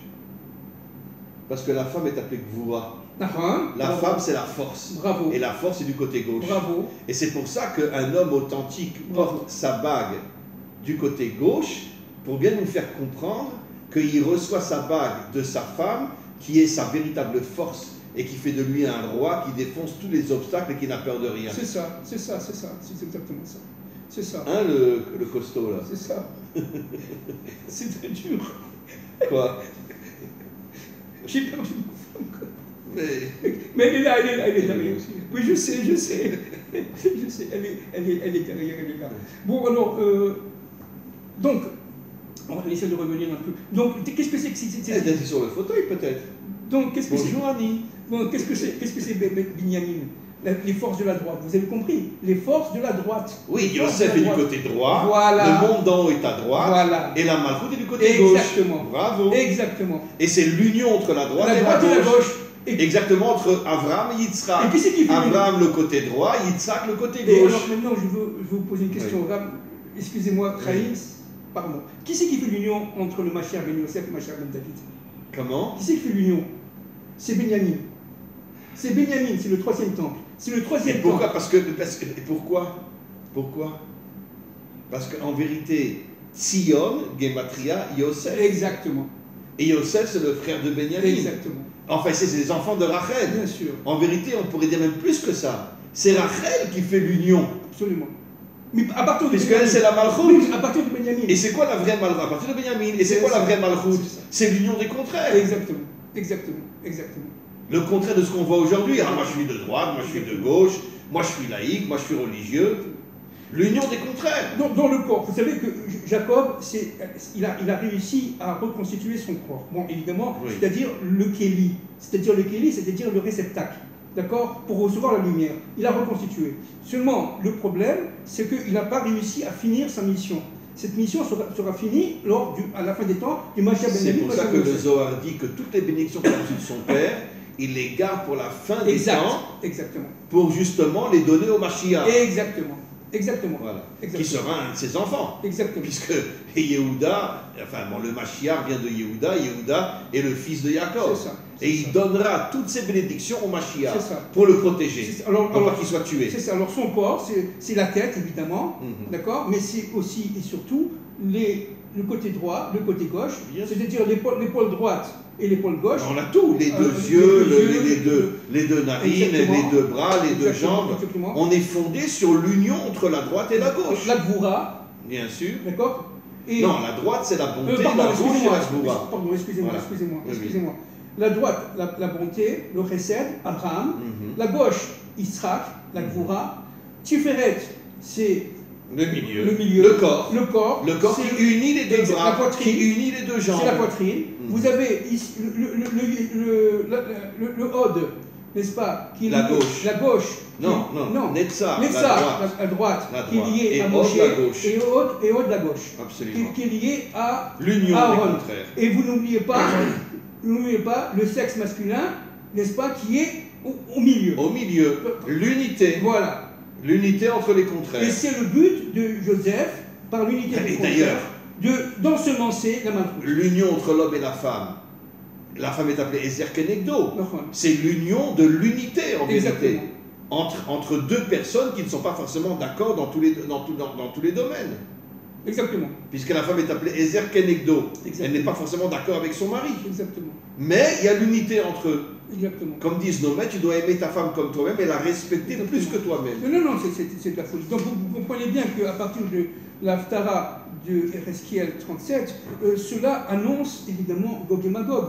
A: Parce que la femme est appelée Gvoura. La
B: Bravo.
A: femme, c'est la force.
B: Bravo.
A: Et la force est du côté gauche.
B: Bravo.
A: Et c'est pour ça qu'un homme authentique porte sa bague du côté gauche pour bien nous faire comprendre qu'il reçoit sa bague de sa femme qui est sa véritable force et qui fait de lui un roi qui défonce tous les obstacles et qui n'a peur de rien.
B: C'est ça. C'est exactement ça. C'est ça.
A: Hein, le costaud là.
B: C'est ça. C'est très dur.
A: Quoi?
B: J'ai perdu ma femme.
A: Mais
B: Mais elle est
A: Et
B: derrière.
A: lui aussi.
B: Oui, je sais. Je sais, elle est derrière, elle est là. Bon, alors, donc, on va essayer de revenir un peu. Donc, qu'est-ce que c'est que
A: elle est sur le fauteuil peut-être.
B: Donc, qu'est-ce que c'est?
A: Bonjour Annie.
B: Bon, qu'est-ce que c'est Binyamin? Les forces de la droite, vous avez compris? Les forces de la droite.
A: Oui,
B: Les forces
A: Yosef
B: de
A: est
B: la
A: du
B: droite.
A: côté droit,
B: Voilà.
A: le monde d'en haut est à droite,
B: Voilà.
A: et la Malchut est du côté gauche.
B: Exactement.
A: Bravo.
B: Exactement.
A: Et c'est l'union entre la droite,
B: La droite et la gauche.
A: Exactement, entre Abraham et Yitzhak.
B: Et qui c'est qui fait
A: Abraham le côté droit, Yitzhak le côté
B: Et
A: gauche.
B: alors maintenant, je veux vous poser une question. Ram, excusez-moi, Chaim, pardon. Qui c'est qui fait l'union entre le Mashiach ben Yosef et le Mashiach ben David?
A: Comment?
B: Qui c'est qui fait l'union? C'est Benyamin. C'est Benyamin, c'est le troisième temple. C'est le
A: Et
B: troisième
A: pourquoi?
B: temple.
A: Et pourquoi? Pourquoi? Parce qu'en vérité, Tzion, Gematria, Yosef.
B: Exactement.
A: Et Yosef, c'est le frère de Benjamin.
B: Exactement.
A: Enfin, c'est les enfants de Rachel.
B: Bien sûr.
A: En vérité, on pourrait dire même plus que ça. C'est Rachel qui fait l'union.
B: Absolument. Mais à partir de
A: Puisqu'elle, c'est la Malchut.
B: Oui, à partir de Benyamin.
A: Et c'est quoi la vraie Malchut? À partir de Benjamin. Et c'est quoi la vraie Malchut? C'est l'union des contraires.
B: Exactement. Exactement. Exactement.
A: Le contraire de ce qu'on voit aujourd'hui. Ah, moi je suis de droite, moi je suis de gauche, moi je suis laïque, moi je suis religieux. L'union des contraires.
B: Dans le corps, vous savez que Jacob, il a réussi à reconstituer son corps. Bon, évidemment,
A: Oui.
B: c'est-à-dire le kéli. C'est-à-dire le réceptacle, d'accord, pour recevoir la lumière. Il a reconstitué. Seulement, le problème, c'est qu'il n'a pas réussi à finir sa mission. Cette mission sera finie à la fin des temps du Mashiach ben
A: C'est
B: David.
A: pour ça que le Zohar dit que toutes les bénédictions qu'il a reçues de son père, il les garde pour la fin des temps,
B: Exactement.
A: pour justement les donner au Mashiach.
B: Exactement. Exactement.
A: Voilà.
B: Exactement.
A: Qui sera un de ses enfants.
B: Exactement.
A: Puisque Yehuda, enfin bon, le Mashiach vient de Yehuda, Yehuda est le fils de Jacob.
B: C'est ça.
A: Et il donnera toutes ses bénédictions au Mashiach
B: C'est ça.
A: pour le protéger,
B: C'est ça.
A: pour pas qu'il soit tué.
B: C'est ça. Alors son corps, c'est la tête, évidemment,
A: Mhm.
B: d'accord, mais c'est aussi et surtout le côté droit, le côté gauche,
A: Bien sûr.
B: c'est-à-dire l'épaule droite et l'épaule gauche.
A: On a tout, les deux yeux, les deux narines,
B: Exactement.
A: les deux bras, les deux
B: Exactement,
A: jambes.
B: exactement.
A: On est fondé sur l'union entre la droite et la gauche.
B: La gvoura,
A: Bien sûr.
B: d'accord. Et
A: Non, la droite c'est la bonté,
B: pardon,
A: la gauche c'est
B: excusez-moi,
A: la gvoura.
B: pardon, excusez-moi,
A: Voilà.
B: excusez-moi,
A: Oui, oui.
B: excusez-moi. La droite, la bonté, le chesed, Abraham.
A: Mhm.
B: La gauche, Yitzhak, la gvoura. Tiferet, c'est
A: Le milieu.
B: le corps.
A: Le corps
B: c'est
A: qui unit les deux
B: la
A: bras,
B: poitrine.
A: qui unit les deux jambes.
B: C'est la poitrine.
A: Mhm.
B: Vous avez ici le hod, n'est-ce pas, qui est
A: La
B: lié-
A: gauche.
B: La gauche.
A: Non,
B: qui-
A: non, Netza,
B: Netza,
A: la droite.
B: la droite,
A: La
B: qui est
A: droite.
B: liée
A: Et
B: à
A: Hod,
B: Moshe,
A: la gauche.
B: et Hod la gauche,
A: Absolument.
B: qui est lié à
A: L'union des
B: Aaron.
A: contraires.
B: Et vous n'oubliez pas, le sexe masculin, n'est-ce pas, qui est au milieu.
A: Au milieu, l'unité.
B: Voilà.
A: L'unité entre les
B: Et
A: contraires.
B: c'est le but de Joseph, par l'unité des
A: Et d'ailleurs,
B: contraires, d'ensemencer la malchut.
A: l'union entre l'homme et la femme. La femme est appelée Ezer Kenegdo.
B: D'accord.
A: C'est l'union de l'unité en vérité.
B: Exactement.
A: Entre deux personnes qui ne sont pas forcément d'accord dans tous les domaines.
B: Exactement.
A: Puisque la femme est appelée Ezer Kenegdo.
B: Exactement.
A: Elle n'est pas forcément d'accord avec son mari.
B: Exactement.
A: Mais il y a l'unité entre eux.
B: Exactement.
A: Comme disent nos maîtres, tu dois aimer ta femme comme toi-même et la respecter plus que toi-même.
B: Non, c'est de la folie. Donc vous comprenez bien qu'à partir de l'Aftara de Ezechiel 37, cela annonce évidemment Gog et Magog.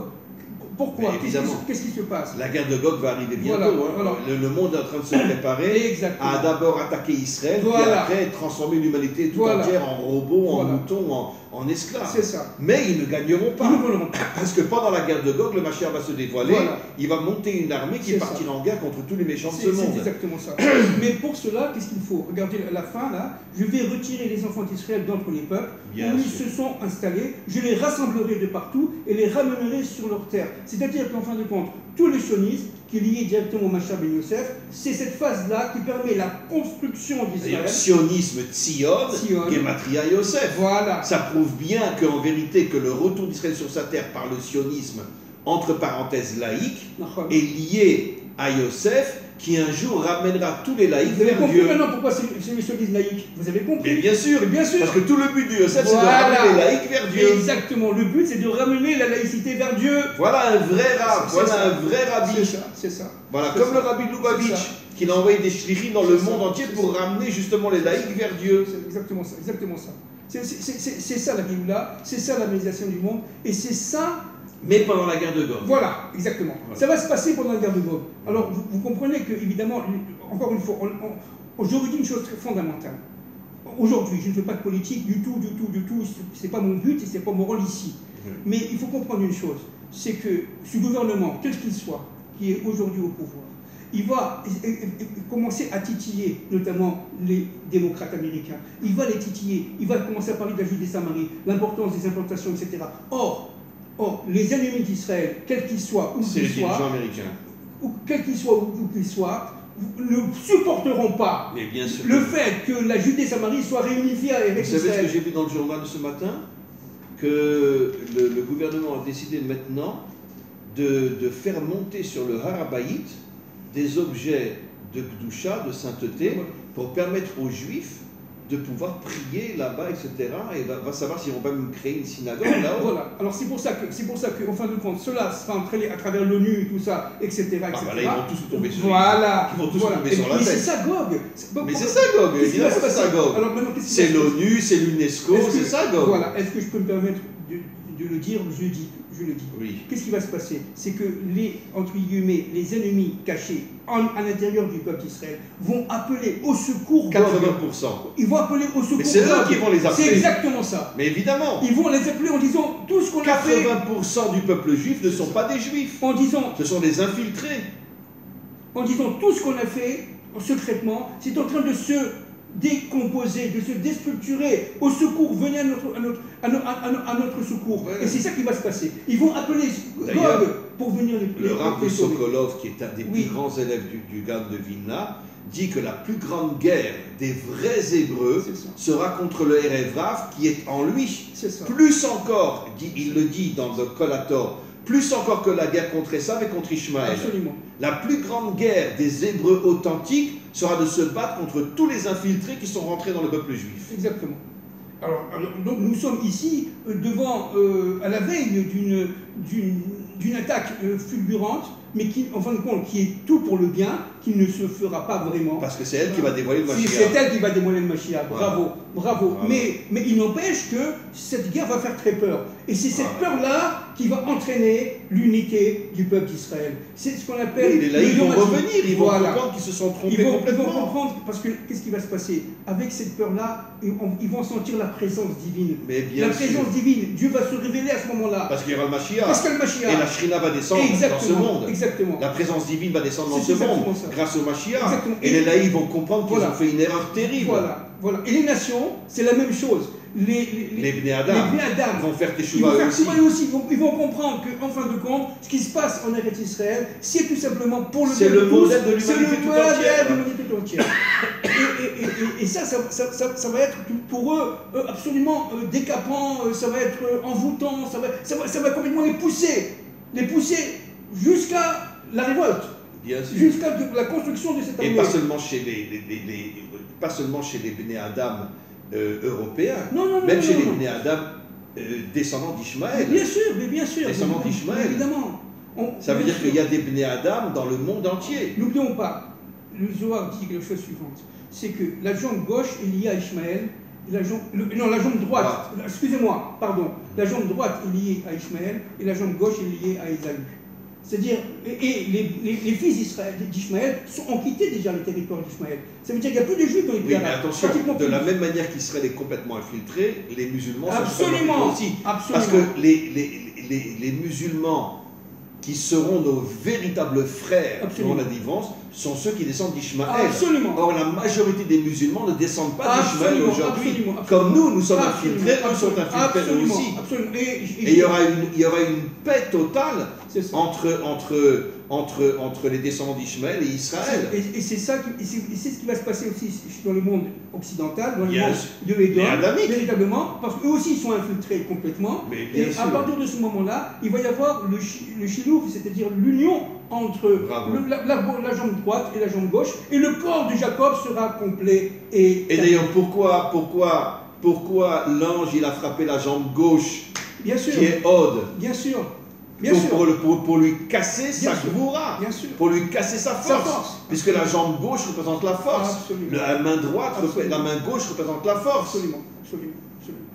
B: Pourquoi?
A: Mais évidemment.
B: Qu'est-ce qui se passe?
A: La guerre de Gog va arriver bientôt.
B: Voilà,
A: hein.
B: voilà.
A: Le monde est en train de se préparer
B: Exactement.
A: à d'abord attaquer Israël, puis
B: Voilà.
A: après transformer l'humanité tout
B: Voilà.
A: entière en robots, en
B: Voilà.
A: moutons, en esclaves.
B: C'est ça.
A: Mais ils ne gagneront
B: Ils
A: pas.
B: ne voleront pas.
A: Parce que pendant la guerre de Gog, le Mashiach va se dévoiler.
B: Voilà.
A: Il va monter une armée qui
B: C'est
A: partira en guerre contre tous les méchants de
B: C'est
A: ce monde.
B: exactement ça. Mais pour cela, qu'est-ce qu'il faut? Regardez la fin là. Je vais retirer les enfants d'Israël d'entre les peuples
A: Bien
B: où ils
A: sûr.
B: se sont installés. Je les rassemblerai de partout et les ramènerai sur leur terre. C'est-à-dire qu'en fin de compte, tout le sionisme qui est lié directement au Mashiach ben Yosef, c'est cette phase-là qui permet la construction
A: D'ailleurs,
B: d'Israël.
A: sionisme Tzion,
B: Tzion.
A: Gematria Yosef.
B: Voilà.
A: Ça prouve bien qu'en vérité, que le retour d'Israël sur sa terre par le sionisme, entre parenthèses laïque,
B: D'accord.
A: est lié à Yosef, qui un jour ramènera tous les laïcs
B: Vous avez
A: vers
B: compris
A: Dieu.
B: maintenant pourquoi c'est le sionisme laïque? Vous avez compris?
A: Mais bien sûr,
B: Mais bien sûr.
A: parce que tout le but du Yosef, c'est de
B: Voilà.
A: ramener les laïcs vers Dieu.
B: Exactement. Le but, c'est de ramener la laïcité vers Dieu.
A: Voilà un vrai rab,
B: C'est
A: voilà
B: ça.
A: un vrai rabbi.
B: C'est ça, c'est ça.
A: Voilà,
B: C'est
A: comme
B: ça.
A: le rabbi
B: C'est
A: Lubavitch,
B: ça.
A: qui a envoyé des shlichim dans le
B: C'est ça.
A: monde entier
B: C'est
A: pour
B: ça.
A: ramener justement les laïcs vers Dieu.
B: C'est exactement ça, exactement ça. C'est ça la Géoula, c'est ça la médiation du monde, et c'est ça,
A: Mais pendant la guerre de Gog.
B: voilà, exactement.
A: Voilà.
B: Ça va se passer pendant la guerre de Gog. Alors, vous comprenez que, évidemment, encore une fois, j'aurais dit une chose très fondamentale. Aujourd'hui, je ne fais pas de politique du tout, c'est pas mon but et c'est pas mon rôle ici. Mais il faut comprendre une chose, c'est que ce gouvernement, quel qu'il soit, qui est aujourd'hui au pouvoir, il va commencer à titiller notamment les démocrates américains. Il va les titiller. Il va commencer à parler de la Judée-Samarie, l'importance des implantations, etc. Or, les ennemis d'Israël, quels qu'ils soient, où
A: C'est les
B: qu'ils soient,
A: dirigeants américains.
B: quels qu'ils soient, où qu'ils soient, ne supporteront pas
A: Mais bien sûr.
B: le fait que la Judée-Samarie soit réunifiée avec
A: Vous savez ce
B: Israël.
A: que j'ai vu dans le journal ce matin? Que le gouvernement a décidé maintenant de faire monter sur le Harabaït des objets de Gdusha, de sainteté, pour permettre aux Juifs de pouvoir prier là-bas, etc. Et va savoir s'ils vont pas même créer une synagogue là-haut.
B: Voilà. Alors c'est pour ça que, en fin de compte, cela sera entraîné à travers l'ONU et tout ça, etc.
A: Ah, bah là, ils vont tous tomber sur
B: Voilà.
A: Ils vont tous
B: Voilà.
A: tomber sur la
B: Mais c'est
A: tête.
B: ça, Gog.
A: Mais c'est ça, Gog,
B: Qu'est-ce qui va
A: évidemment,
B: se
A: c'est ça,
B: passer
A: Gog.
B: Alors maintenant, qu'est-ce qui
A: C'est
B: va se passer
A: l'ONU, c'est l'UNESCO,
B: Est-ce que-
A: c'est ça, Gog.
B: Voilà. Est-ce que je peux me permettre de le dire, je le dis.
A: Oui.
B: Qu'est-ce qui va se passer? C'est que les, entre guillemets, les ennemis cachés à l'intérieur du peuple d'Israël vont appeler au secours
A: 80%.
B: Ils vont appeler au secours.
A: Mais c'est eux qui vont les appeler.
B: C'est exactement ça.
A: Mais évidemment.
B: Ils vont les appeler en disant tout ce qu'on a fait.
A: 80% du peuple juif ne sont pas des juifs.
B: En disant.
A: Ce sont des infiltrés.
B: En disant tout ce qu'on a fait secrètement, c'est en train de se décomposer, de se déstructurer. Au secours, venez à notre secours. Ouais. Et c'est ça qui va se passer. Ils vont appeler Gog pour venir les
A: Le Rav de
B: sauver.
A: Sokolov, qui est un des plus grands élèves du Gaon de Vilna, dit que la plus grande guerre des vrais Hébreux sera contre le Erev Rav qui est en lui. Plus encore, il le dit dans le Kolator, plus encore que la guerre contre Esav et contre Ishmaël.
B: Absolument.
A: La plus grande guerre des Hébreux authentiques sera de se battre contre tous les infiltrés qui sont rentrés dans le peuple juif.
B: Exactement. Alors donc nous sommes ici devant, à la veille d'une attaque fulgurante, mais qui, en fin de compte, qui est tout pour le bien, qui ne se fera pas vraiment.
A: Parce que c'est elle qui va dévoiler le Mashiach.
B: C'est elle qui va dévoiler le Mashiach. Bravo, bravo. Mais il n'empêche que cette guerre va faire très peur. Et c'est cette peur-là qui va entraîner l'unité du peuple d'Israël. C'est ce qu'on appelle...
A: Oui, ils vont revenir, ils vont comprendre qu'ils se sont trompés complètement.
B: Ils vont comprendre, parce que qu'est-ce qui va se passer? Avec cette peur-là, ils vont sentir la présence divine.
A: Mais bien
B: la présence divine, Dieu va se révéler à ce moment-là.
A: Parce qu'il y aura le Mashiach.
B: Parce qu'il y a le Mashiach.
A: Et la Shrina va descendre dans ce monde.
B: Exactement.
A: La présence divine va descendre dans ce monde grâce au Mashiach.
B: Exactement.
A: Et les laïcs vont comprendre qu'ils ont fait une erreur terrible.
B: Voilà. Et les nations, c'est la même chose.
A: Les Bnei Adam vont faire teshuva
B: aussi. Ils vont comprendre qu'en fin de compte, ce qui se passe en Eretz Israël, c'est tout simplement pour le bien de tous.
A: C'est le modèle de l'humanité
B: tout entière. Et ça va être pour eux absolument décapant, ça va être envoûtant, ça va complètement les pousser jusqu'à la révolte. Jusqu'à la construction de cette armée.
A: Et pas seulement chez les Bnei Adam européens, même chez les Bnei Adam descendants d'Ishmaël.
B: Bien sûr.
A: Descendants d'Ishmaël.
B: Évidemment.
A: Ça veut dire qu'il y a des Bnei Adam dans le monde entier.
B: N'oublions pas, le Zohar dit la chose suivante, c'est que la jambe gauche est liée à Ishmaël, la jambe droite, excusez-moi, pardon, la jambe droite est liée à Ishmaël et la jambe gauche est liée à Ésaü. C'est-à-dire, et les fils d'Ishmaël ont quitté déjà le territoire d'Ishmaël. Ça veut dire qu'il n'y a plus de juifs dans les pays arabes.
A: Mais attention, de la même manière qu'Israël est complètement infiltré, les musulmans sont complètement aussi. Parce que les musulmans qui seront nos véritables frères dans la délivrance sont ceux qui descendent d'Ishmaël. Or, la majorité des musulmans ne descendent pas d'Ishmaël aujourd'hui. Comme nous sommes infiltrés, eux sont infiltrés eux aussi. Et il y aura une paix totale entre les descendants d'Ishmaël et Israël.
B: Et c'est ce qui va se passer aussi dans le monde occidental, dans le monde de Édom, véritablement, parce qu'eux aussi sont infiltrés complètement. Et à partir de ce moment-là, il va y avoir le chilouf, c'est-à-dire l'union entre la jambe droite et la jambe gauche, et le corps de Jacob sera complet. Et
A: d'ailleurs, pourquoi l'ange il a frappé la jambe gauche, qui est Od?
B: Bien sûr.
A: Pour lui casser sa gvoura, pour lui casser sa force. Puisque la jambe gauche représente la force, la main gauche représente la force.
B: Absolument.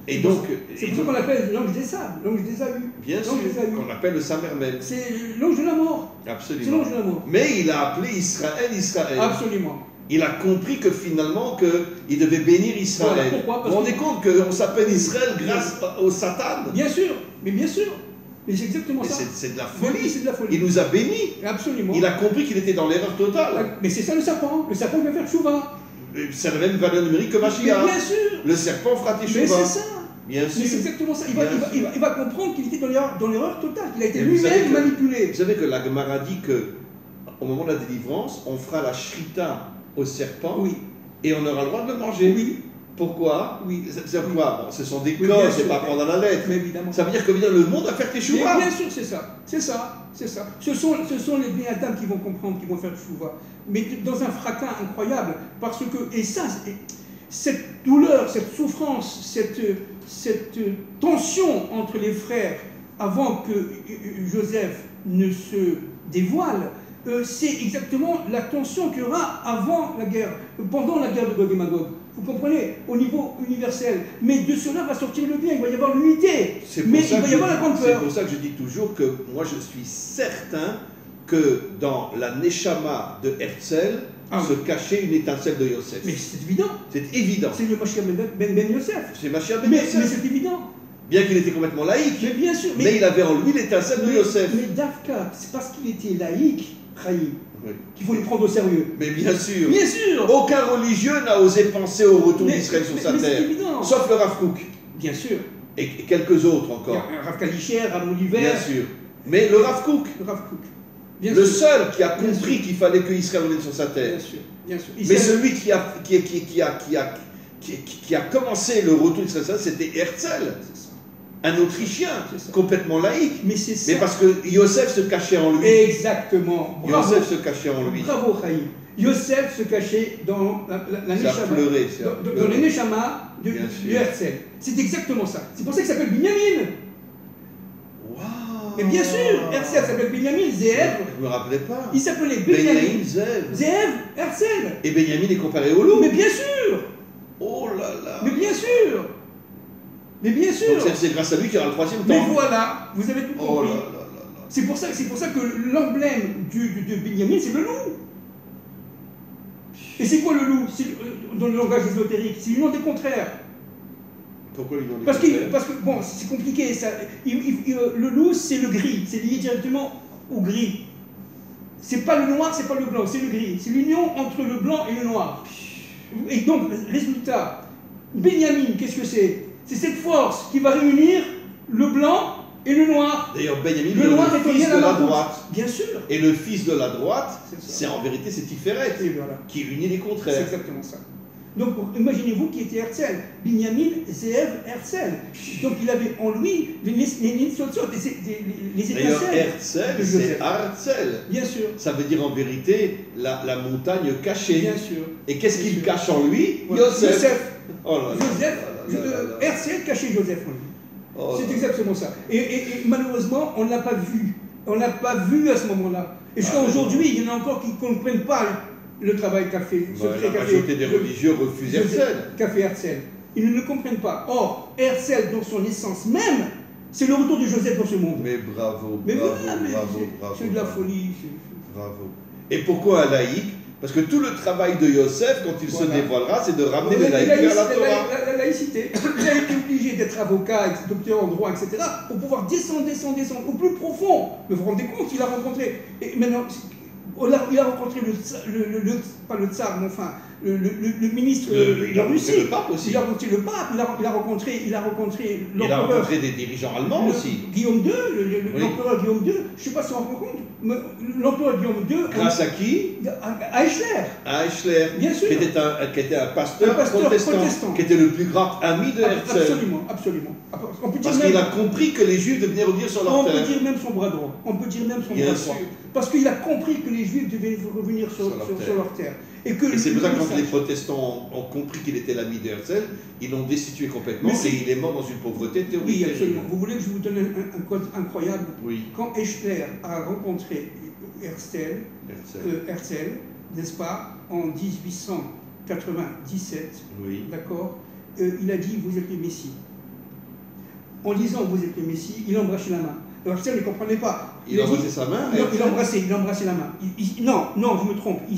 A: Et donc,
B: c'est pour ça qu'on l'appelle l'ange des sables, l'ange des Ésaü.
A: Bien sûr, qu'on appelle le Samer même.
B: C'est l'ange de la mort.
A: Absolument.
B: C'est l'ange de la mort.
A: Mais il a appelé Israël.
B: Absolument.
A: Il a compris que finalement, il devait bénir Israël.
B: Pourquoi?
A: Vous vous rendez compte qu'on s'appelle Israël grâce au Satan?
B: Bien sûr. Mais c'est exactement ça.
A: C'est de la folie. Il nous a bénis.
B: Absolument.
A: Il a compris qu'il était dans l'erreur totale.
B: Mais c'est ça le serpent. Le serpent va faire tchouva.
A: C'est la même valeur numérique que Mashiach.
B: Bien sûr.
A: Le serpent fera teshuva.
B: Mais c'est ça.
A: Bien sûr.
B: Mais c'est exactement ça. Il va comprendre qu'il était dans l'erreur totale. Qu'il a été lui-même manipulé.
A: Vous savez que la Gemara dit qu'au moment de la délivrance, on fera la shrita au serpent.
B: Oui.
A: Et on aura le droit de le manger.
B: Oui.
A: Pourquoi?
B: Oui.
A: C'est pourquoi? Bon, ce sont des codes, c'est pas prendre à la lettre.
B: Mais évidemment.
A: Ça veut dire que le monde va faire teshuva.
B: Bien sûr, c'est ça. Ce sont les Bnei Adam qui vont comprendre, qui vont faire teshuva. Mais dans un fracas incroyable. Parce que, cette douleur, cette souffrance, cette tension entre les frères avant que Joseph ne se dévoile, c'est exactement la tension qu'il y aura avant la guerre, pendant la guerre de Gog et Magog. Vous comprenez? Au niveau universel. Mais de cela va sortir le bien, il va y avoir l'unité. Mais il va y avoir la grande peur.
A: C'est pour ça que je dis toujours que moi je suis certain que dans la Neshama de Herzl se cachait une étincelle de Yosef.
B: Mais c'est évident.
A: C'est évident.
B: C'est le Mashiach ben Yosef.
A: C'est Mashiach ben
B: Mais
A: Yosef.
B: c'est évident.
A: Bien qu'il était complètement laïque.
B: Mais bien sûr.
A: Mais il avait en lui l'étincelle de Yosef.
B: Mais Dafka, c'est parce qu'il était laïque, Chaim,
A: Oui.
B: qu'il faut le prendre au sérieux.
A: Mais bien sûr.
B: Bien sûr.
A: Aucun religieux n'a osé penser au retour d'Israël sur sa terre.
B: Évident.
A: Sauf le Rav Kook.
B: Bien sûr.
A: Et quelques autres encore.
B: Rav Kalicher, Rav Oliver.
A: Bien sûr. Mais le Rav Kook.
B: Le Rav Kook. Bien
A: Le
B: sûr.
A: seul qui a compris qu'il fallait que Israël revienne sur sa terre.
B: Bien sûr. Bien sûr.
A: Mais celui qui a commencé le retour d'Israël, c'était Herzl. Un Autrichien, complètement laïque.
B: Mais c'est ça.
A: Mais parce que Yosef se cachait en lui.
B: Exactement. Bravo.
A: Yosef se cachait en lui.
B: Bravo, Chaim. Yosef se cachait dans la Neshama. Dans les Neshama de Herzl. C'est exactement ça. C'est pour ça qu'il s'appelle Binyamin.
A: Waouh.
B: Mais bien sûr, Herzl s'appelle Binyamin, Zeev.
A: Je ne me rappelais pas.
B: Il s'appelait Binyamin.
A: Zeev.
B: Zeev, Herzl.
A: Et Benjamin est comparé au loup.
B: Mais bien sûr.
A: Oh là là.
B: Mais bien sûr. Mais bien sûr.
A: Donc c'est grâce à lui qu'il y aura le troisième temps.
B: Mais voilà, vous avez tout compris.
A: Oh là là là là.
B: C'est pour ça que l'emblème de Binyamin, c'est le loup. Et c'est quoi le loup? Dans le langage ésotérique, c'est l'union des contraires.
A: Pourquoi l'union des
B: Parce
A: contraires?
B: que bon, c'est compliqué ça. Le loup, c'est le gris, c'est lié directement au gris. C'est pas le noir, c'est pas le blanc, c'est le gris. C'est l'union entre le blanc et le noir. Et donc, résultat, Binyamin, qu'est-ce que c'est? C'est cette force qui va réunir le blanc et le noir.
A: D'ailleurs, Benjamin
B: Le noir est
A: le fils
B: relié à
A: de
B: la
A: la
B: route.
A: droite.
B: Bien sûr.
A: Et le fils de la droite,
B: C'est ça.
A: c'est en vérité c'est Tiferet,
B: Et voilà.
A: qui unit les
B: C'est
A: contraires.
B: exactement ça. Donc, imaginez-vous qui était Herzl. Binyamin, Zeev, Herzl. Donc, il avait en lui les
A: D'ailleurs,
B: étincelles.
A: Herzl,
B: de
A: c'est
B: Joseph.
A: Herzl.
B: Bien sûr.
A: Ça veut dire en vérité la montagne cachée.
B: Bien sûr.
A: Et qu'est-ce
B: Bien
A: qu'il
B: sûr.
A: cache en lui?
B: Voilà.
A: Yosef. Oh là là
B: Joseph,
A: là là là là.
B: Herzl cachait Joseph en lui.
A: Oh
B: C'est
A: là.
B: exactement ça. Et malheureusement, on ne l'a pas vu. On ne l'a pas vu à ce moment-là. Et jusqu'à aujourd'hui, il y en a encore qui ne comprennent pas le travail qu'a fait.
A: La majorité des religieux refusent Herzl.
B: Qu'a fait Herzl. Ils ne le comprennent pas. Or, Herzl, dans son essence même, c'est le retour de Joseph dans ce monde.
A: Mais bravo,
B: Mais
A: bravo,
B: voilà, mais
A: bravo, bravo.
B: c'est de la
A: bravo.
B: folie.
A: Bravo. Et pourquoi un laïc? Parce que tout le travail de Yosef, quand il se dévoilera, c'est de ramener les laïcs vers la Torah.
B: La laïcité. Il a été obligé d'être avocat, docteur en droit, etc., pour pouvoir descendre au plus profond. Mais vous vous rendez compte, il a rencontré. Et maintenant, il a rencontré pas le tsar, mais enfin, le ministre de la Russie.
A: Le pape aussi.
B: Il a rencontré le pape, il a rencontré
A: Il a
B: l'empereur.
A: rencontré des dirigeants allemands aussi.
B: Guillaume II,
A: Oui.
B: l'empereur Guillaume II, je ne sais pas si on rend compte, mais l'empereur Guillaume II.
A: Grâce à qui?
B: À Eichler.
A: À Eichler,
B: Bien sûr.
A: qui était un pasteur, protestant, qui était le plus grand ami de Herzl.
B: Absolument, absolument. On peut dire
A: Parce
B: même,
A: qu'il a compris que les Juifs devenaient revenir sur leur
B: on peut
A: terre.
B: dire même son bras droit. On peut dire même son
A: Bien
B: bras
A: sûr.
B: droit. Parce qu'il a compris que les Juifs devaient revenir sur leur terre. Et c'est
A: pour ça que quand les protestants ont compris qu'il était l'ami de Herzl, ils l'ont destitué complètement et il est mort dans une pauvreté théorique.
B: Oui, absolument. Vous voulez que je vous donne un code incroyable?
A: Oui.
B: Quand Eichler a rencontré Herzl, n'est-ce pas, en 1897,
A: Oui.
B: d'accord, il a dit: vous êtes le Messie. En disant vous êtes le Messie, il a embrassé la main. Herzl ne comprenait pas.
A: Il a embrassé sa main?
B: Non, il a embrassé la main. Non, je me trompe. Il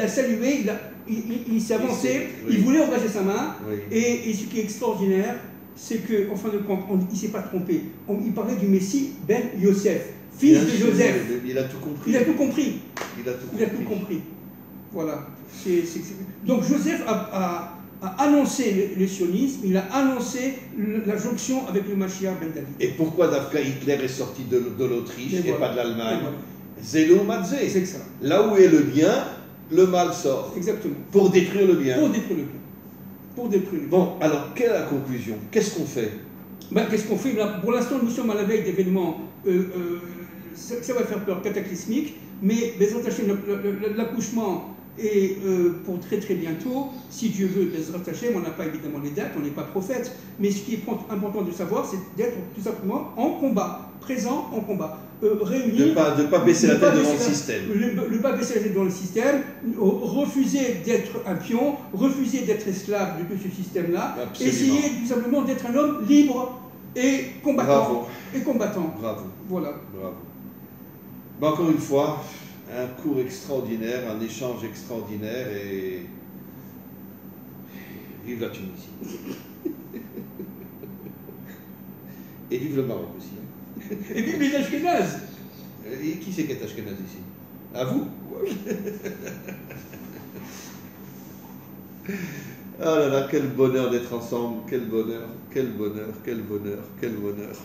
B: a salué, il s'est avancé,
A: oui.
B: il voulait embrasser sa main.
A: Oui.
B: Et ce qui est extraordinaire, c'est qu'en fin de compte, il ne s'est pas trompé. Il parlait du Messie Ben Yosef, fils de Joseph.
A: Il a tout compris.
B: Il a tout compris.
A: Il a tout
B: Il a tout compris. Voilà. Donc Joseph a annoncé le sionisme, il a annoncé la jonction avec le Mashiach ben David.
A: Et pourquoi d'après Hitler est sorti de l'Autriche et pas de l'Allemagne?
B: Voilà.
A: Zélo Matzé.
B: C'est ça.
A: Là où est le bien, le mal sort.
B: Exactement.
A: Pour détruire le bien.
B: Pour détruire le bien. Pour détruire le bien.
A: Bon, alors, quelle est la conclusion? Qu'est-ce qu'on fait?
B: Qu'est-ce qu'on fait là? Pour l'instant, nous sommes à la veille d'événements, ça va faire peur, cataclysmiques, mais Bezrat Hashem, l'accouchement est pour très très bientôt, si Dieu veut, Bezrat Hashem, on n'a pas évidemment les dates, on n'est pas prophète, mais ce qui est important de savoir, c'est d'être tout simplement en combat, présent en combat. réunir.
A: De pas baisser la tête devant le système.
B: Ne pas baisser la tête devant le système, refuser d'être un pion, refuser d'être esclave de tout ce système-là, essayer tout simplement d'être un homme libre et combattant.
A: Bravo. Bravo.
B: Voilà.
A: Bravo. Ben, encore une fois, un cours extraordinaire, un échange extraordinaire et vive la Tunisie. Et vive le Maroc aussi.
B: Et vive les Ashkénazes.
A: Et qui c'est qui est Ashkénaze ici? À vous? Ah là là, quel bonheur d'être ensemble, quel bonheur, quel bonheur, quel bonheur, quel bonheur.